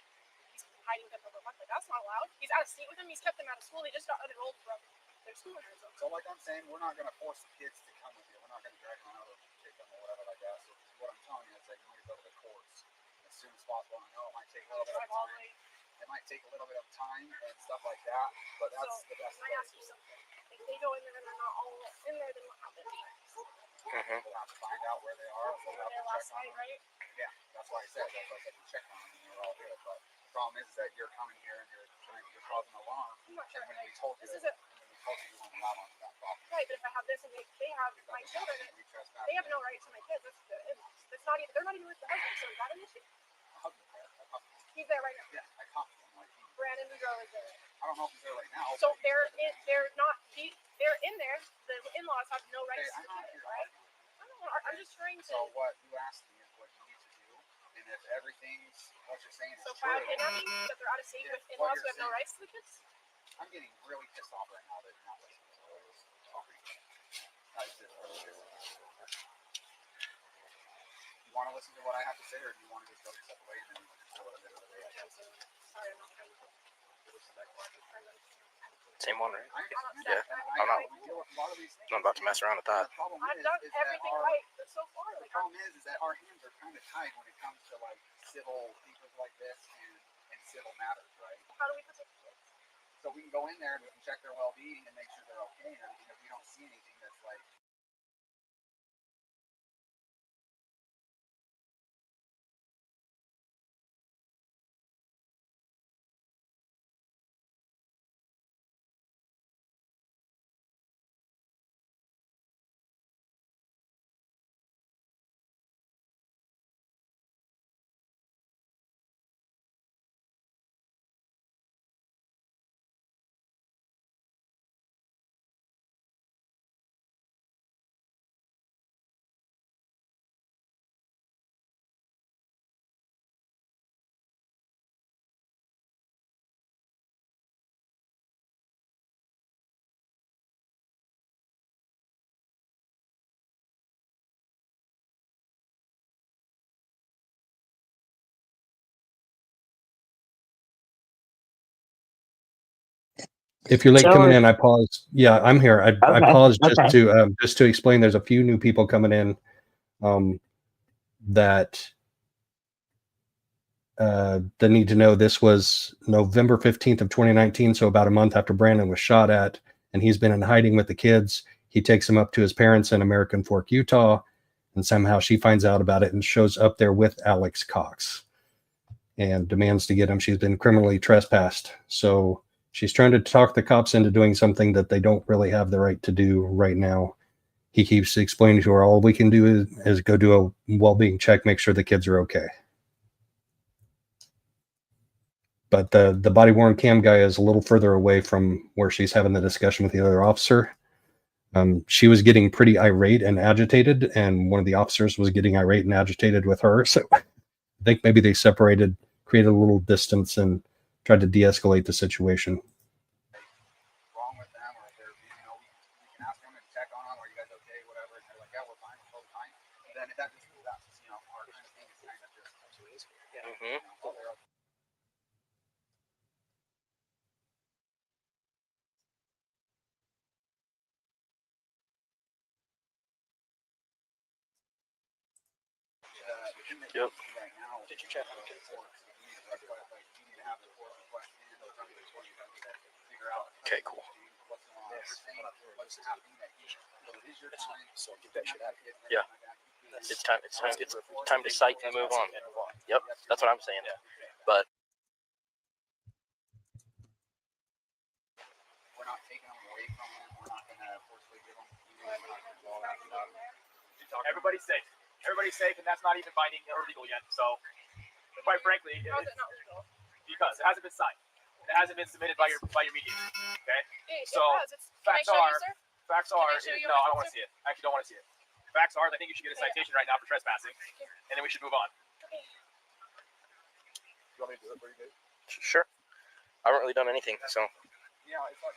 he's hiding them for a month? Like that's not allowed. He's out of state with them. He's kept them out of school. They just got unenrolled from their school in Arizona. So like I'm saying, we're not going to force the kids to come with you. We're not going to drag them out or take them or whatever like that. So what I'm telling you is that you need to go to the courts as soon as possible. I know it might take a little bit of time. It might take a little bit of time and stuff like that, but that's the best Can I way. ask you something? If they go in there and they're not all in there, then what happens? We'll have to find out where they are. We'll have Their to last check on night, them. right? Yeah, that's why I said. That's why I said you check on them and they're all good. But the problem is that you're coming here and you're causing alarm. I'm not sure. And when we told you This that, isn't. when we told you weren't allowed onto that property. Right, but if I have this and they have my children, they have no right to my kids. That's not even, they're not even with the husband, so is that an issue? He's there right now. Yeah, I talked to him. Like, Brandon Boudreaux is there. I don't know if he's there right now. So they're not, they're in there. The in-laws have no rights to the kids, right? I don't know, I'm just trying to. So what you asked me is what you need to do, and if everything's what you're saying is So true, file kidnapping, that they're out of state with in-laws who have no rights to the kids? I'm getting really pissed off right now that you're not listening to what I was talking about. I just really pissed off. You want to listen to what I have to say, or do you want to just go your separate ways and just go at the end of the day? Sorry, I'm not trying to. Same one, right? Yeah, I'm not about to mess around with that. I've done everything right so far. The problem is that our hands are kind of tied when it comes to like civil things like this and civil matters, right? How do we protect the kids? So we can go in there and we can check their well-being and make sure they're okay and everything. If we don't see anything that's like. If you're late coming George. in, I pause. Yeah, I'm here. I Okay, pause okay. just to explain. There's a few new people coming in that need to know this was November 15th of 2019, so about a month after Brandon was shot at, and he's been in hiding with the kids. He takes them up to his parents in American Fork, Utah, and somehow she finds out about it and shows up there with Alex Cox and demands to get him. She's been criminally trespassed. So she's trying to talk the cops into doing something that they don't really have the right to do right now. He keeps explaining to her, all we can do is go do a well-being check, make sure the kids are okay. But the body-worn cam guy is a little further away from where she's having the discussion with the other officer. She was getting pretty irate and agitated, and one of the officers was getting irate and agitated with her. So I think maybe they separated, created a little distance, and tried to de-escalate the situation. Wrong with them, or if they're, we can ask them and check on them, are you guys okay, whatever, and they're like, yeah, we're fine, we're totally fine. Then that just, that's, our kind of thing is kind of just, Mm-hmm. Yep. Did you check? Okay, cool. So get that shit out. Yeah. It's time to cite and move on. Yep, that's what I'm saying. But We're not taking them away from them. We're not going to forcefully give them. Everybody's safe. Everybody's safe, and that's not even binding or legal yet. So, quite frankly, How is it not legal? because it hasn't been signed, it hasn't been submitted by your mediator. Okay. So Can I show you, sir? facts are. No, I don't want to see it. I actually don't want to see it. Facts are, I think you should get a citation right now for trespassing, and then we should move on. You want me to do it for you, dude? sure, I haven't really done anything, so. Yeah, it's like.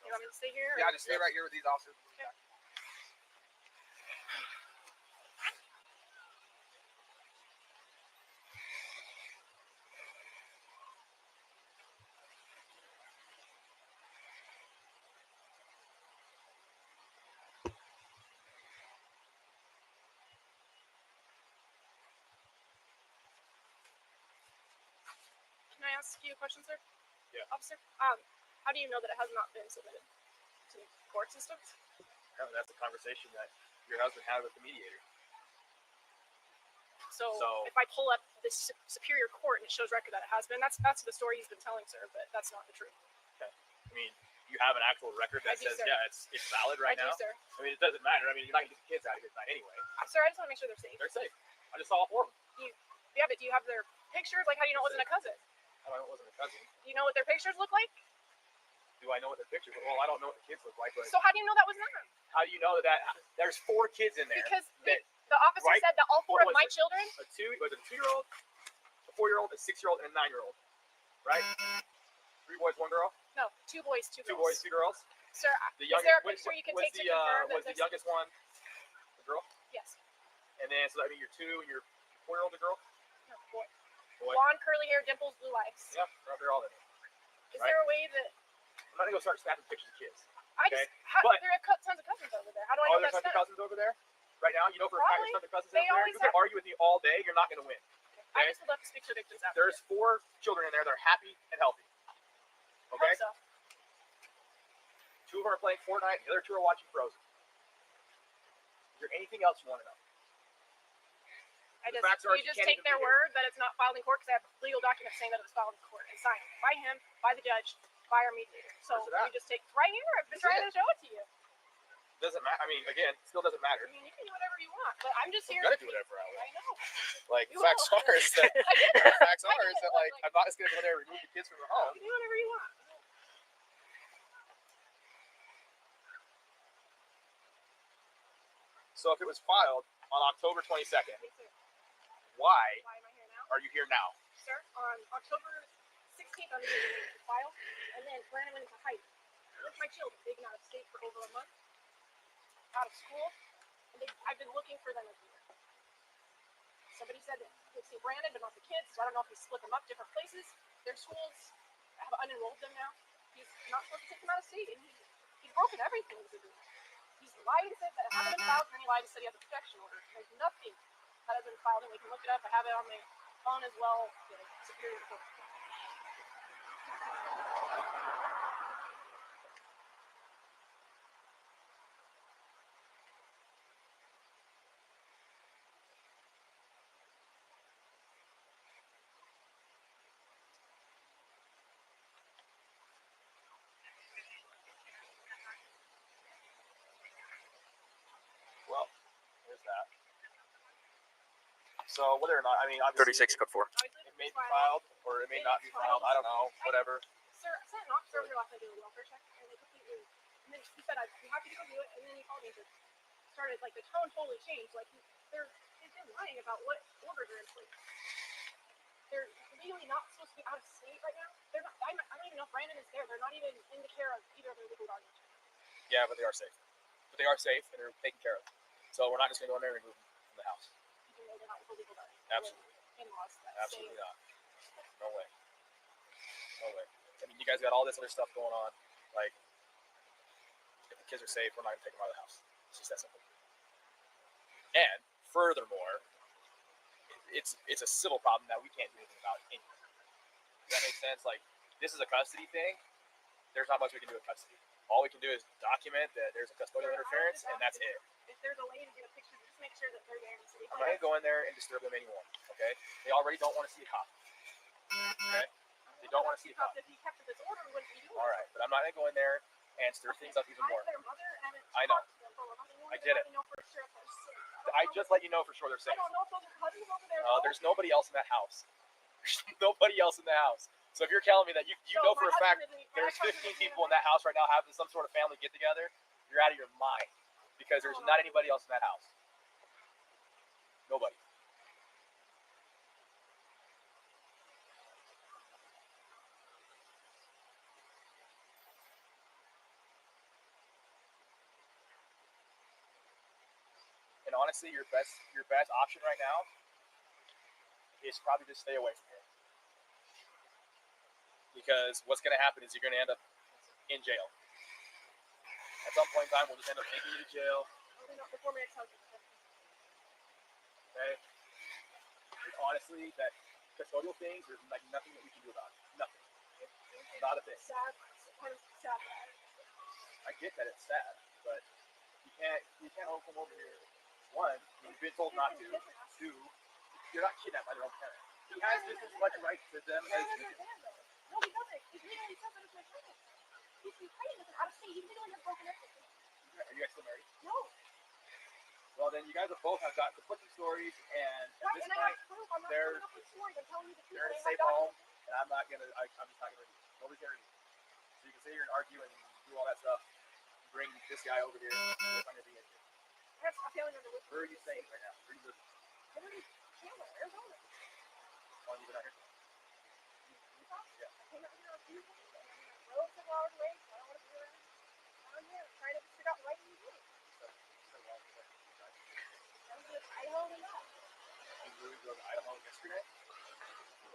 You want me to stay here? Yeah, just stay right here with these officers. Okay. Can I ask you a question, sir? Yeah. Officer, how do you know that it has not been submitted to the court systems? That's a conversation that your husband had with the mediator. So if I pull up this Superior Court and it shows record that it has been, that's the story he's been telling, sir, but that's not the truth. Okay. I mean, you have an actual record that says, sir. yeah, it's valid right now. I do, sir. I mean, it doesn't matter. I mean, you're not gonna get the kids out of here tonight anyway. Sir, I just want to make sure they're safe. They're safe. I just saw all 4 of them. Yeah, but do you have their pictures? Like, how do you know it wasn't a cousin? How do I know it wasn't a cousin? Do you know what their pictures look like? Do I know what their pictures? Well, I don't know what the kids look like, but So how do you know that was them? how do you know that there's 4 kids in there? Because that, the officer right? said that all 4 of What was my it? children. was it a 2-year-old, a 4-year-old, a 6-year-old, and a 9-year-old, right? 3 boys, 1 girl. No, 2 boys, 2 girls. 2 boys, 2 girls. Sir, The is youngest, there a picture you can was take to the, confirm that was the youngest one a girl? Yes. And then, so that means your 2 and your 4-year-old a girl? No, boy. Boy. Blonde, curly hair, dimples, blue eyes. Yeah, they're all in there. Is Right. there a way that I'm not gonna go start snapping pictures of kids. I Okay. just But- there are tons of cousins over there. How do I Oh, know there's that's tons of them? cousins over there? Right now? You know for a fact Probably. there's tons of cousins They over there? always You can have- argue with me all day, you're not gonna win. I Okay? just would love to speak to the victims after. There's 4 children in there that are happy and healthy. I Okay? hope so. 2 of them are playing Fortnite, the other 2 are watching Frozen. Is there anything else you want to know? The facts are You you just can't take even their be here. word that it's not filed in court because I have legal documents saying that it was filed in court and signed by him, by the judge, by our mediator. So Where's it at? you just take right here. I've been This is trying to show it to you. Doesn't matter. I mean, again, still doesn't matter. I mean, you can do whatever you want, but I'm just I'm here. gonna do whatever I I want. know. Like, You facts will. are is that I get it. facts I are get is it. that like I'm not just gonna go there and remove the kids from the home. You can do whatever you want. So if it was filed on October 22nd, Yes, sir. why Why am I here now? are you here now? Sir, on October 16th, I was going to file, and then Brandon went into hiding. With my children, they've been out of state for over a month, out of school, and I've been looking for them everywhere. Somebody said that they've seen Brandon, but not the kids, so I don't know if he split them up different places. Their schools have unenrolled them now. He's not supposed to take them out of state, and he's broken everything he's doing. He's lied and said that it hasn't been filed, and he lied and said he has a protection order. There's nothing that has been filed, and we can look it up. I have it on my phone as well, the Superior Court. Well, there's that. So whether or not, I mean, obviously 36 code 4. it may be filed or it may not be filed. I don't know. Whatever. Sir, I sent an officer over here last night to do a welfare check, and they completely, and then he said, I'm happy to go do it, and then he called me and started, like, the tone totally changed. Like, they've been lying about what orders are in place. They're legally not supposed to be out of state right now. They're not, I don't even know if Brandon is there. They're not even in the care of either of their legal guardians. Yeah, but they are safe. But they are safe and they're taken care of. So we're not just gonna go in there and remove them from the house. Even though they're not with the legal guardians. Absolutely. In-laws that Absolutely say, not. No way. No way. I mean, you guys got all this other stuff going on. Like, if the kids are safe, we're not gonna take them out of the house. It's just that simple. And furthermore, it's a civil problem that we can't do anything about anyway. Does that make sense? Like, this is a custody thing. There's not much we can do with custody. All we can do is document that there's a custodial interference, and that's it. if there's a way to get a picture, just make sure that they're there in the city. I'm not gonna go in there and disturb them anymore. Okay? They already don't want to see a cop. Okay? They don't want to see a cop. If he kept this order, we wouldn't be doing All right, but I'm not gonna go in there and stir things up even more. Their mother and I know. I get it. know for sure if they're sick. I just let you know for sure they're I safe. don't know if those are cousins over there. There's nobody else in that house. There's nobody else in the house. So if you're telling me that you know for a fact there's 15 people in that house right now having some sort of family get together, you're out of your mind because there's not anybody else in that house. Nobody. And honestly, your best option right now is probably just stay away from here. Because what's going to happen is you're going to end up in jail. At some point in time, we'll just end up taking you to jail. Okay? And honestly, that custodial things, there's like nothing that we can do about it. Nothing. Not a thing. Sad. I get that it's sad, but you can't come over here. One, you've been told not to. Two, You're not kidnapped by their own parent. He has just as much right to them as you do. No, he doesn't. He literally says that it's my child. He's fighting with an out of state. He's literally has broken everything. Are you guys still married? No. Well, then you guys have both got conflicting stories, and at this And I point, have proof. I'm not they're coming up with stories. I'm telling you the truth. they're in a I have safe home, documents. and I'm just not gonna read you. Nobody's gonna read you. So you can sit here and argue and do all that stuff. Bring this guy over here. I'm gonna be in here. I have a family member with me. Where are you staying right now? Where are you living? I live in Chandler, Arizona. How long you been out here? Yeah. I came out here on Tuesday, and I drove several hours away, so I don't want to be around. I'm here. I'm trying to figure out why you do it. I was in Idaho and that. You really drove to Idaho yesterday?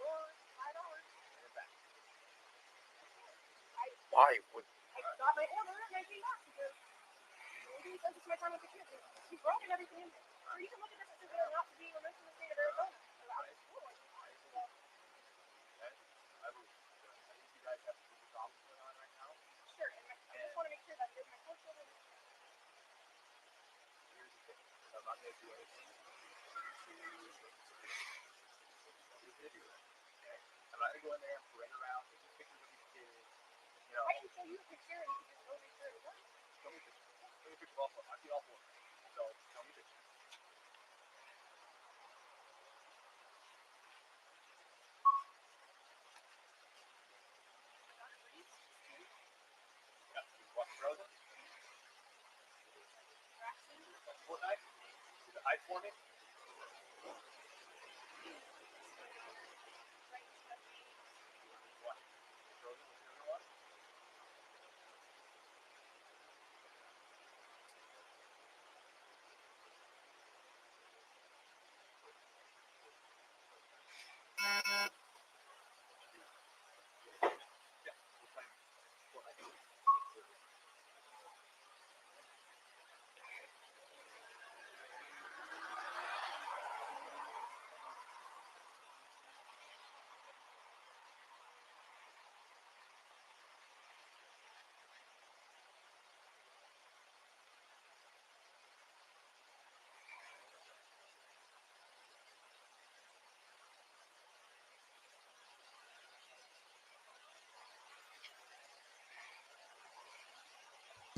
Or $5. And then back. Why would I got my order and I came back because maybe since it's my time with the kids, he's broken everything in there. Or you can look at this and say they're not being released in the state of Arizona. So I was cool. I believe you guys have some problems going on right now. Sure, and I just want to make sure that there's my 4 children. Here's the thing. I'm not going to do anything to do it. Okay? I'm not going to go in there and parade around, take pictures of these kids. You know, I can show you a picture and you can just go make sure it works. show me pictures. Show me pictures of all four. I see all four. So, show me pictures. Yeah, you watch Frozen? Fortnite? Is it hide for me? What? Frozen was the other one? Yeah, we're playing Fortnite.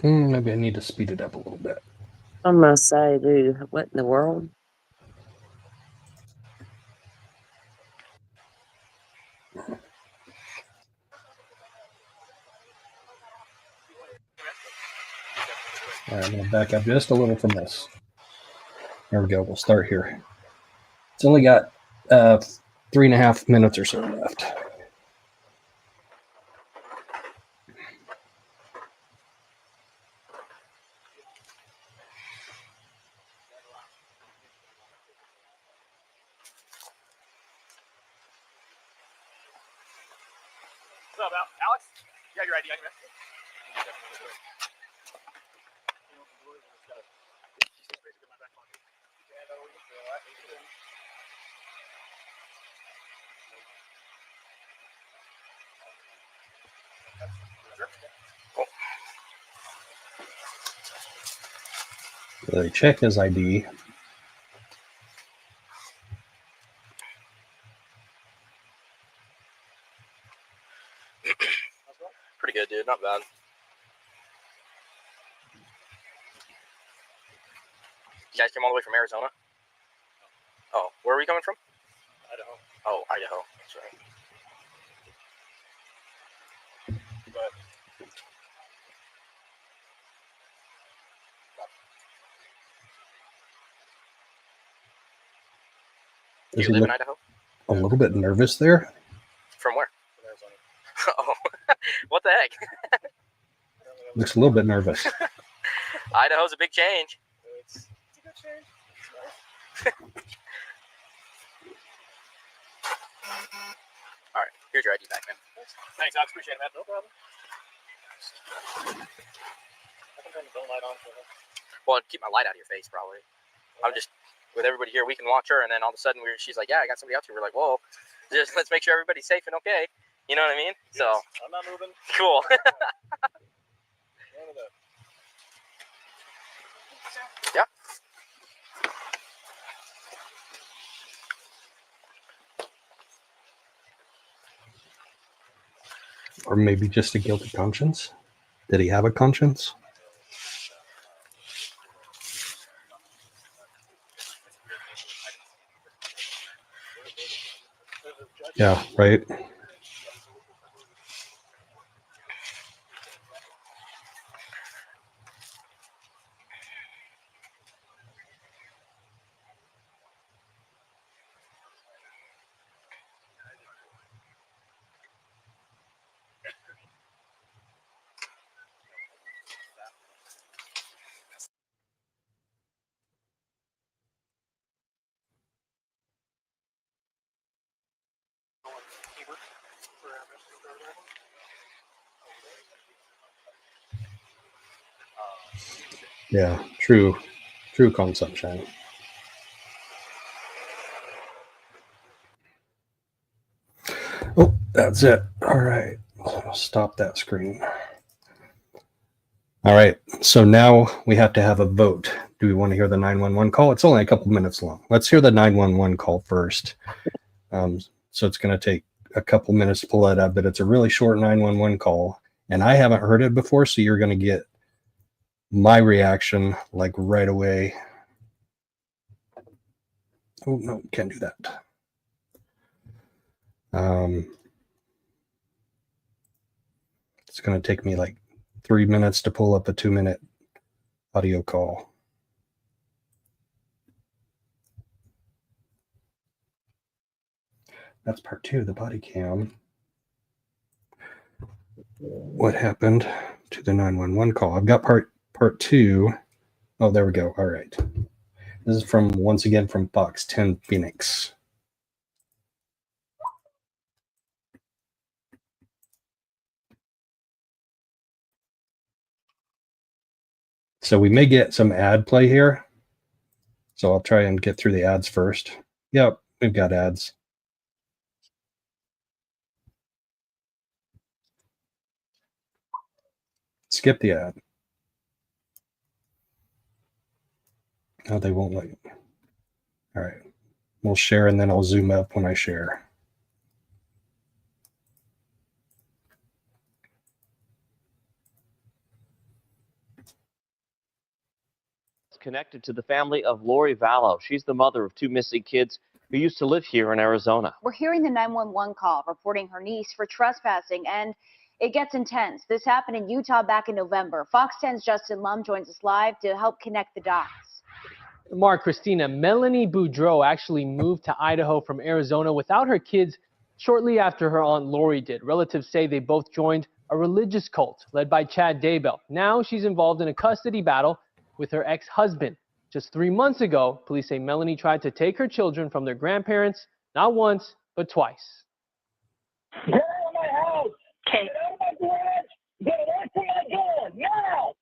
Maybe I need to speed it up a little bit. I'm gonna say, dude, what in the world? All right, I'm going to back up just a little from this. There we go. We'll start here. It's only got 3.5 minutes or so left. What's up, Alex? You have your ID on you, man? So they check his ID. pretty good, dude? Not bad. You guys came all the way from Arizona? Oh, where are we coming from? Idaho. Oh, Idaho. That's right. But You live in Idaho? A little bit nervous there. From where? From Arizona. Oh, what the heck? Looks a little bit nervous. Idaho's a big change. it's a good change. All right, here's your ID back, man. Thanks, Alex. Appreciate it, man. No problem. I can turn the phone light on for you. Well, I'd keep my light out of your face, probably. I'm just with everybody here. We can watch her, and then all of a sudden, she's like, "Yeah, I got somebody out here." We're like, "Whoa, just let's make sure everybody's safe and okay." You know what I mean? Yes. So I'm not moving. cool. Yeah. Or maybe just a guilty conscience? Did he have a conscience? Yeah, right. Yeah, true consumption. Oh, that's it. All right. I'll stop that screen. All right. So now we have to have a vote. Do we want to hear the 911 call? It's only a couple minutes long. Let's hear the 911 call first. So it's going to take a couple minutes to pull that up, but it's a really short 911 call. And I haven't heard it before, so you're going to get my reaction like right away. Oh, no, can't do that. It's going to take me like 3 minutes to pull up a 2-minute audio call. That's part 2 of the body cam. What happened to the 911 call? I've got part 2. Oh, there we go. All right. This is from, once again, from Fox 10 Phoenix. So we may get some ad play here. So I'll try and get through the ads first. Yep, we've got ads. Skip the ad. Oh, they won't let you. All right. We'll share and then I'll zoom up when I share. Connected to the family of Lori Vallow. She's the mother of 2 missing kids who used to live here in Arizona. We're hearing the 911 call reporting her niece for trespassing, and it gets intense. This happened in Utah back in November. Fox 10's Justin Lum joins us live to help connect the dots. Mark, Christina, Melanie Boudreau actually moved to Idaho from Arizona without her kids shortly after her Aunt Lori did. Relatives say they both joined a religious cult led by Chad Daybell. Now she's involved in a custody battle with her ex-husband. Just 3 months ago, police say Melanie tried to take her children from their grandparents, not once, but twice. Get out of my house! Okay. Get out of my garage! Get away from my door! Now!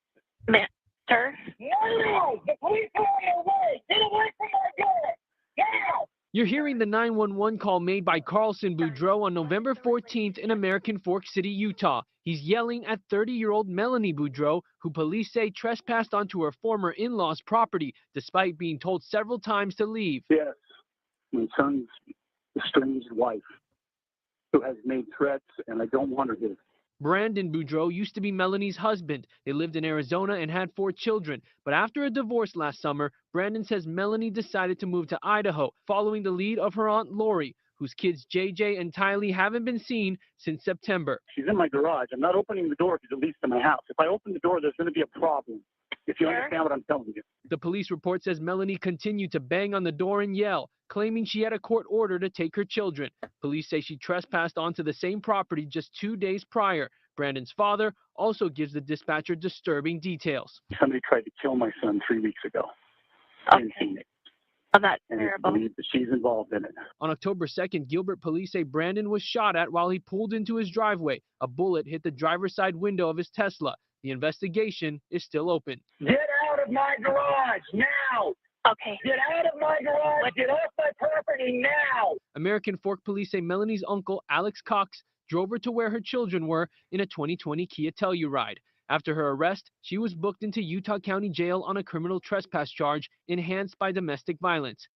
Mister? Now! The police are on your way! Get away from my door! Now! You're hearing the 911 call made by Carlson Boudreau on November 14th in American Fork City, Utah. He's yelling at 30-year-old Melanie Boudreau, who police say trespassed onto her former in-law's property, despite being told several times to leave. Yes, my son's estranged wife, who has made threats, and I don't want her here. Brandon Boudreau used to be Melanie's husband. They lived in Arizona and had 4 children. But after a divorce last summer, Brandon says Melanie decided to move to Idaho, following the lead of her Aunt Lori, whose kids JJ and Tylee haven't been seen since September. She's in my garage. I'm not opening the door if she's at least in my house. If I open the door, there's going to be a problem. If you understand what I'm telling you. The police report says Melanie continued to bang on the door and yell, claiming she had a court order to take her children. Police say she trespassed onto the same property just 2 days prior. Brandon's father also gives the dispatcher disturbing details. Somebody tried to kill my son 3 weeks ago. Okay. Oh, that's terrible. She's involved in it. On October 2nd, Gilbert police say Brandon was shot at while he pulled into his driveway. A bullet hit the driver's side window of his Tesla. The investigation is still open. Get out of my garage now! Okay. Get out of my garage! Get off my property now! American Fork police say Melanie's uncle, Alex Cox, drove her to where her children were in a 2020 Kia Telluride. After her arrest, she was booked into Utah County Jail on a criminal trespass charge enhanced by domestic violence.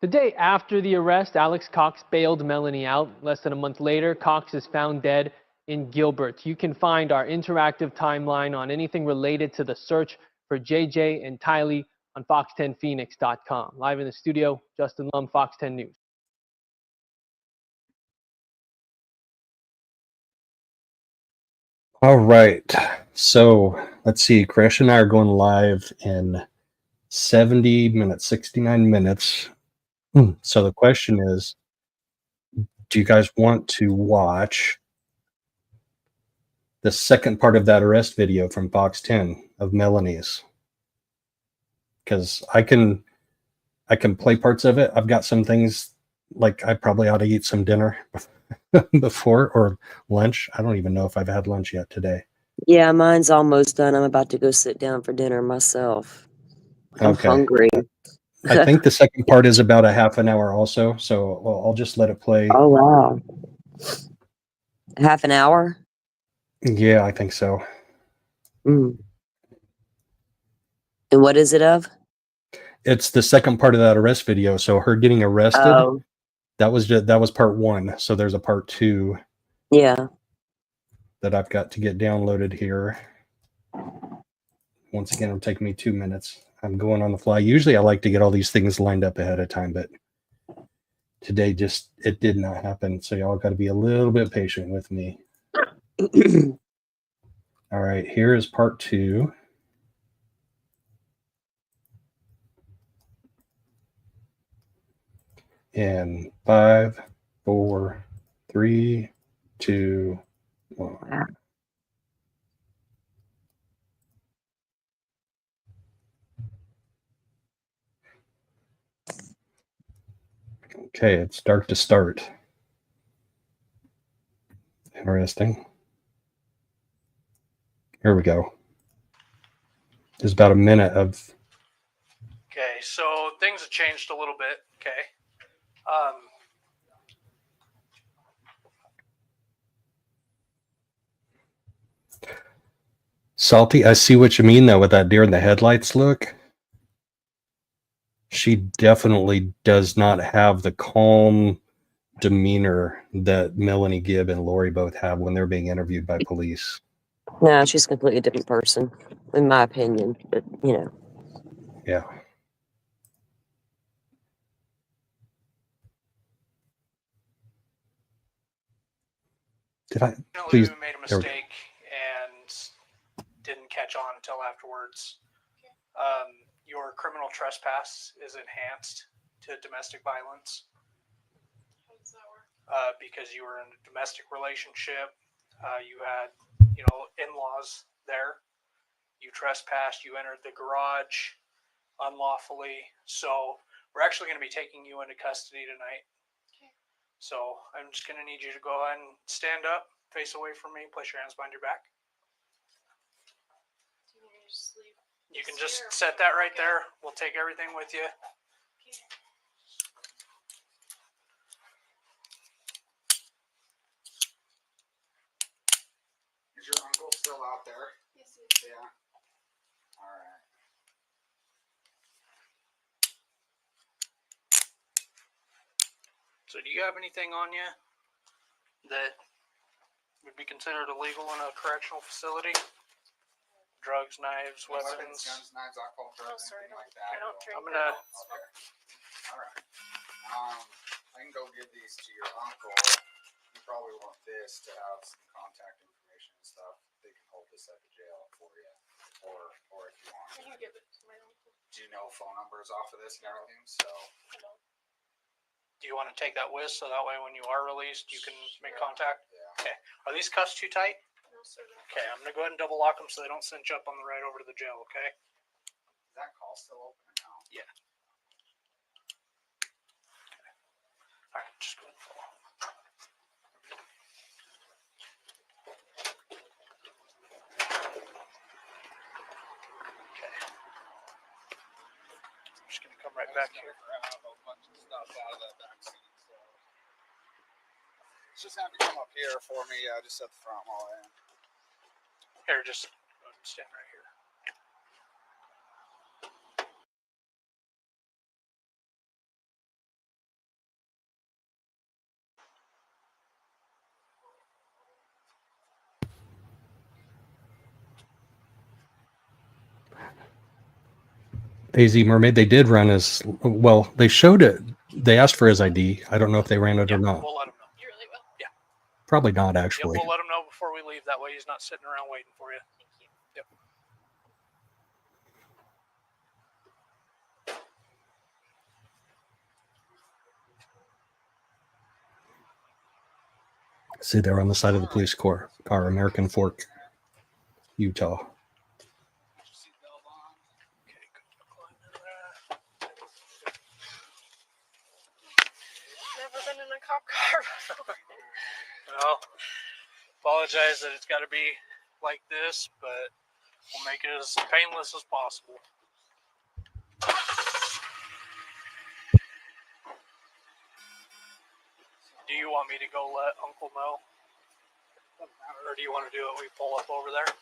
The day after the arrest, Alex Cox bailed Melanie out. Less than a month later, Cox is found dead in Gilbert. You can find our interactive timeline on anything related to the search for JJ and Tylee on fox10phoenix.com. Live in the studio, Justin Lum, Fox 10 News. All right. So let's see. Crash and I are going live in 70 minutes, 69 minutes. So the question is, do you guys want to watch the second part of that arrest video from Fox 10 of Melanie's? Because I can play parts of it. I've got some things, like I probably ought to eat some dinner before, or lunch. I don't even know if I've had lunch yet today. Yeah, mine's almost done. I'm about to go sit down for dinner myself. I'm Okay. hungry. I think the second part is about a half an hour also, so I'll just let it play. Oh, wow. Half an hour? Yeah, I think so. Mm. And what is it of? It's the second part of that arrest video. So her getting arrested, Oh, that was part 1. So there's a part 2 yeah. that I've got to get downloaded here. Once again, it'll take me 2 minutes. I'm going on the fly. Usually I like to get all these things lined up ahead of time, but today it did not happen. So y'all got to be a little bit patient with me. All right, here is part 2. In 5, 4, 3, 2, 1. Okay, it's dark to start. Interesting. Here we go. There's about a minute of. Okay, so things have changed a little bit. Okay. Salty, I see what you mean though with that deer in the headlights look. She definitely does not have the calm demeanor that Melanie Gibb and Lori both have when they're being interviewed by police. No, she's a completely different person, in my opinion. But, you know. Yeah. Did I? Please. We made a mistake and didn't catch on until afterwards. Your criminal trespass is enhanced to domestic violence. How does that work? Because you were in a domestic relationship, you had, in-laws there. You trespassed. You entered the garage unlawfully. So we're actually going to be taking you into custody tonight. Okay. So I'm just going to need you to go ahead and stand up, face away from me, place your hands behind your back. Do you want me to just leave? You can just set that right there. We'll take everything with you. Okay. Is your uncle still out there? Yes, it is. Yeah. All right. So do you have anything on you that would be considered illegal in a correctional facility? Drugs, knives, weapons? Guns, knives, alcohol, drugs, Oh, sorry, anything like that. I don't drink. I'm gonna. Okay. All right. I can go give these to your uncle. You probably want this to have some contact information and stuff. They can hold this at the jail for you, or if you want. I can give it to my uncle. Do you know phone numbers off of this and everything? So. I don't. Do you want to take that with so that way when you are released you can make contact? Yeah. Okay. Are these cuffs too tight? No, sir. Okay, I'm gonna go ahead and double lock them so they don't cinch up on the ride over to the jail. Okay. Is that call still open or no? Yeah. Okay. All right, just go ahead and follow. Okay. I'm just gonna come right back here. Grab a bunch of stuff out of that back seat. So. Just have to come up here for me. Just at the front while I am. Here, just stand right here. AZ Mermaid, they did run his, well, they showed it. They asked for his ID. I don't know if they ran it or not. We'll let him know. You really will? Yeah. Probably not, Yep, actually. we'll let him know before we leave. That way he's not sitting around waiting for you. Thank you. Yep. See, they're on the side of the police car, American Fork, Utah. Seatbelt on. Okay, good. Climb into that. Never been in a cop car before. Well, apologize that it's got to be like this, but we'll make it as painless as possible. Do you want me to go let Uncle know? Or do you want to do it when we pull up over there? I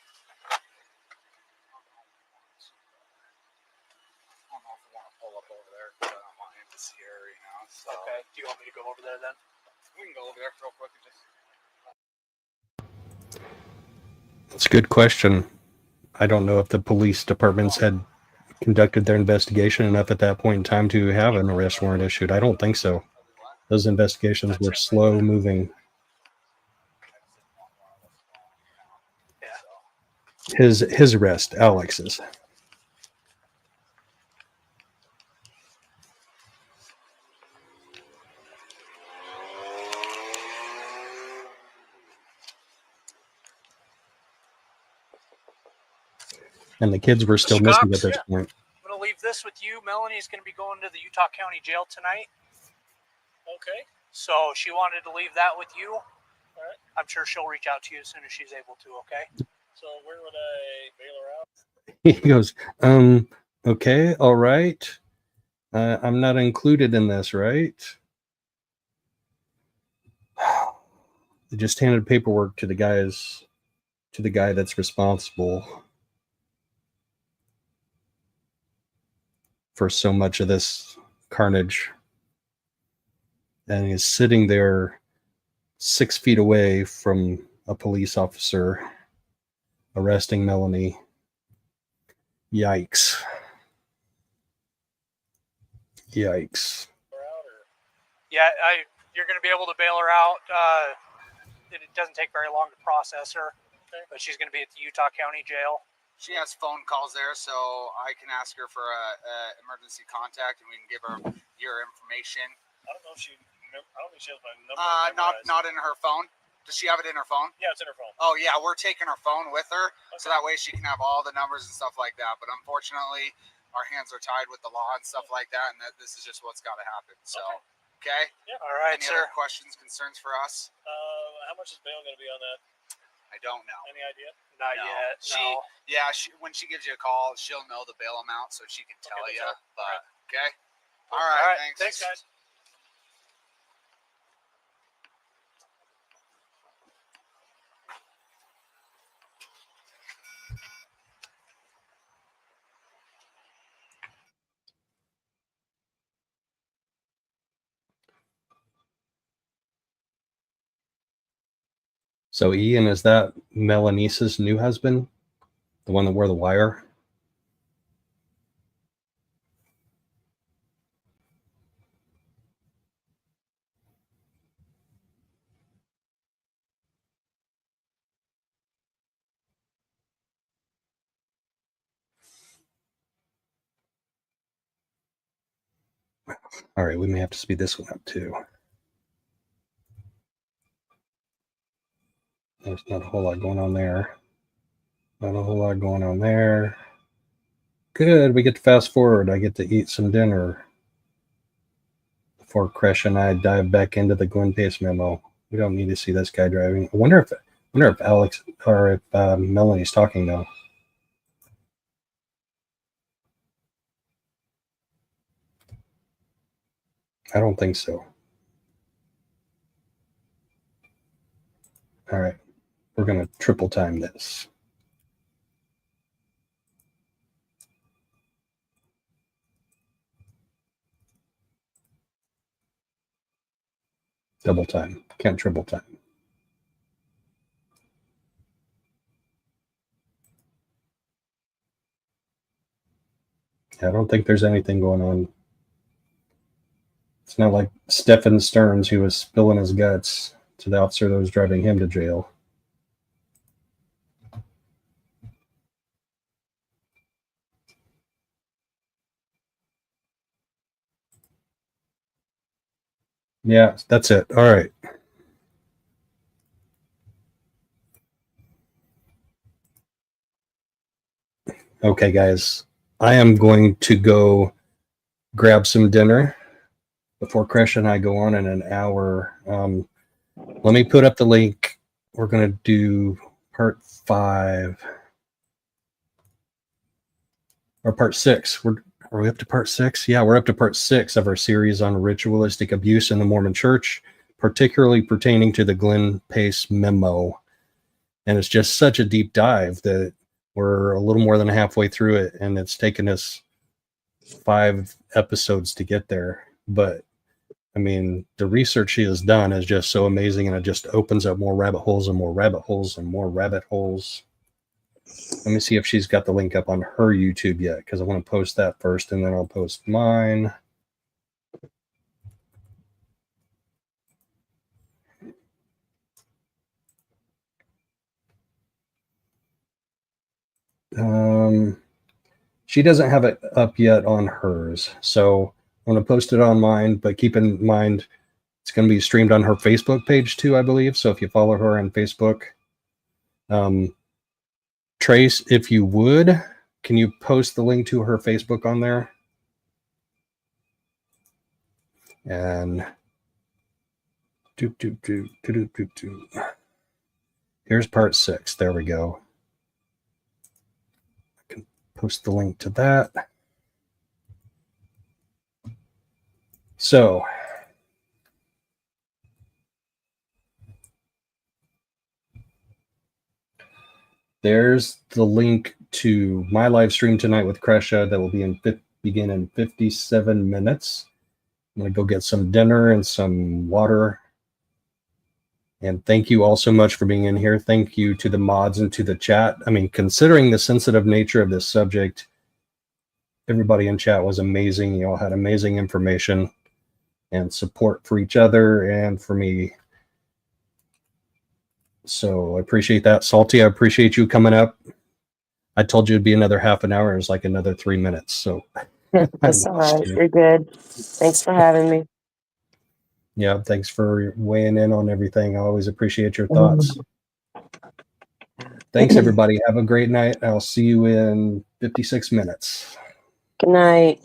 don't know if we want to pull up over there because I don't want him to see her, you know. So Okay. Do you want me to go over there then? we can go over there real quick and just. That's a good question. I don't know if the police departments had conducted their investigation enough at that point in time to have an arrest warrant issued. I don't think so. Those investigations were slow moving. Yeah. His arrest, Alex's. And the kids were still Mr. missing Cox? at this Yeah. point. I'm going to leave this with you. Melanie's going to be going to the Utah County Jail tonight. Okay. So she wanted to leave that with you. All right. I'm sure she'll reach out to you as soon as she's able to, okay? So where would I bail her out? He goes, okay, all right. I'm not included in this, right? They just handed paperwork to the guy that's responsible for so much of this carnage. And he's sitting there 6 feet away from a police officer arresting Melanie. Yikes. Yikes. Yeah, you're going to be able to bail her out. It doesn't take very long to process her, but she's going to be at the Utah County Jail. She has phone calls there, so I can ask her for a emergency contact, and we can give her your information. I don't know if she. I don't think she has my number. Not in her phone. Does she have it in her phone? Yeah, it's in her phone. Oh yeah, we're taking her phone with her, so Okay. that way she can have all the numbers and stuff like that. But unfortunately, our hands are tied with the law and stuff like that, and that this is just what's got to happen. So, okay. Yeah. All right, Any sir. other questions, concerns for us? How much is bail going to be on that? I don't know. Any idea? Not No. yet. She, yeah, when she gives you a call, she'll know the bail amount, so she can tell that's you. all. But okay. All All right. right. Thanks, guys. So Ian, is that Melanie's new husband? The one that wore the wire? All right, we may have to speed this one up too. There's not a whole lot going on there. Not a whole lot going on there. Good, we get to fast forward. I get to eat some dinner before Kresh and I dive back into the Gwen Pace memo. We don't need to see this guy driving. I wonder if Alex or if Melanie's talking now. I don't think so. All right, we're going to triple time this. Double time, can't triple time. I don't think there's anything going on. It's not like Stephen Stearns, who was spilling his guts to the officer that was driving him to jail. Yeah, that's it. All right. Okay, guys. I am going to go grab some dinner before Crash and I go on in an hour. Let me put up the link. We're going to do part 5 or part 6. Are we up to part 6? Yeah, we're up to part 6 of our series on ritualistic abuse in the Mormon Church, particularly pertaining to the Glenn Pace memo. And it's just such a deep dive that we're a little more than halfway through it, and it's taken us 5 episodes to get there. But I mean, the research she has done is just so amazing, and it just opens up more rabbit holes and more rabbit holes and more rabbit holes. Let me see if she's got the link up on her YouTube yet, because I want to post that first, and then I'll post mine. She doesn't have it up yet on hers, so I'm going to post it on mine, but keep in mind it's going to be streamed on her Facebook page too, I believe. So if you follow her on Facebook, Trace, if you would, can you post the link to her Facebook on there? And here's part 6. There we go. I can post the link to that. So there's the link to my live stream tonight with Kresha that will begin in 57 minutes. I'm going to go get some dinner and some water. And thank you all so much for being in here. Thank you to the mods and to the chat. I mean, considering the sensitive nature of this subject, everybody in chat was amazing. You all had amazing information and support for each other and for me. So I appreciate that. Salty, I appreciate you coming up. I told you it'd be another half an hour. It was like another 3 minutes. So That's all right. You're good. Thanks for having me. Yeah, thanks for weighing in on everything. I always appreciate your thoughts. Thanks, everybody. Have a great night. I'll see you in 56 minutes. Good night.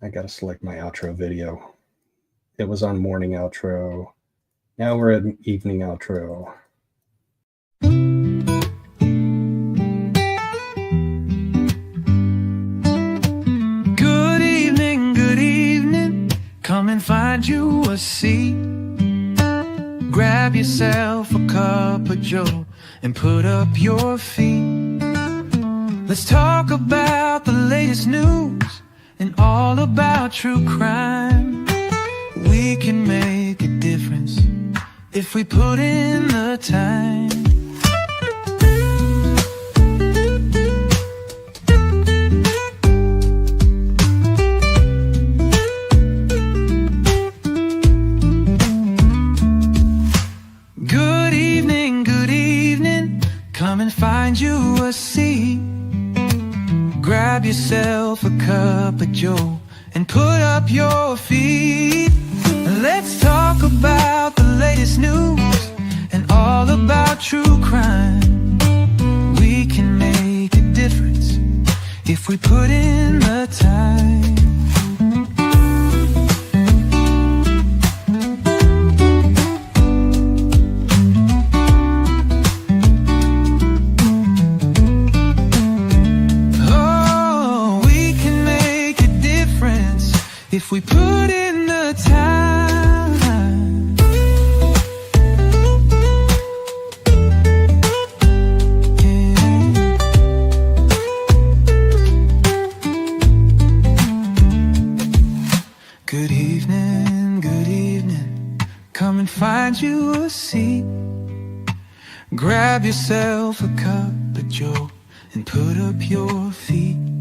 I got to select my outro video. It was on morning outro. Now we're at evening outro. Good evening. Come and find you a seat. Grab yourself a cup of joe and put up your feet. Let's talk about the latest news and all about true crime. We can make a difference if we put in the time. Good evening. Come and find you a seat. Grab yourself a cup of joe and put up your feet. Let's talk about the latest news and all about true crime. We can make a difference if we put in the time. If we put in the time. Yeah. Good evening. Come and find you a seat. Grab yourself a cup of joe and put up your feet.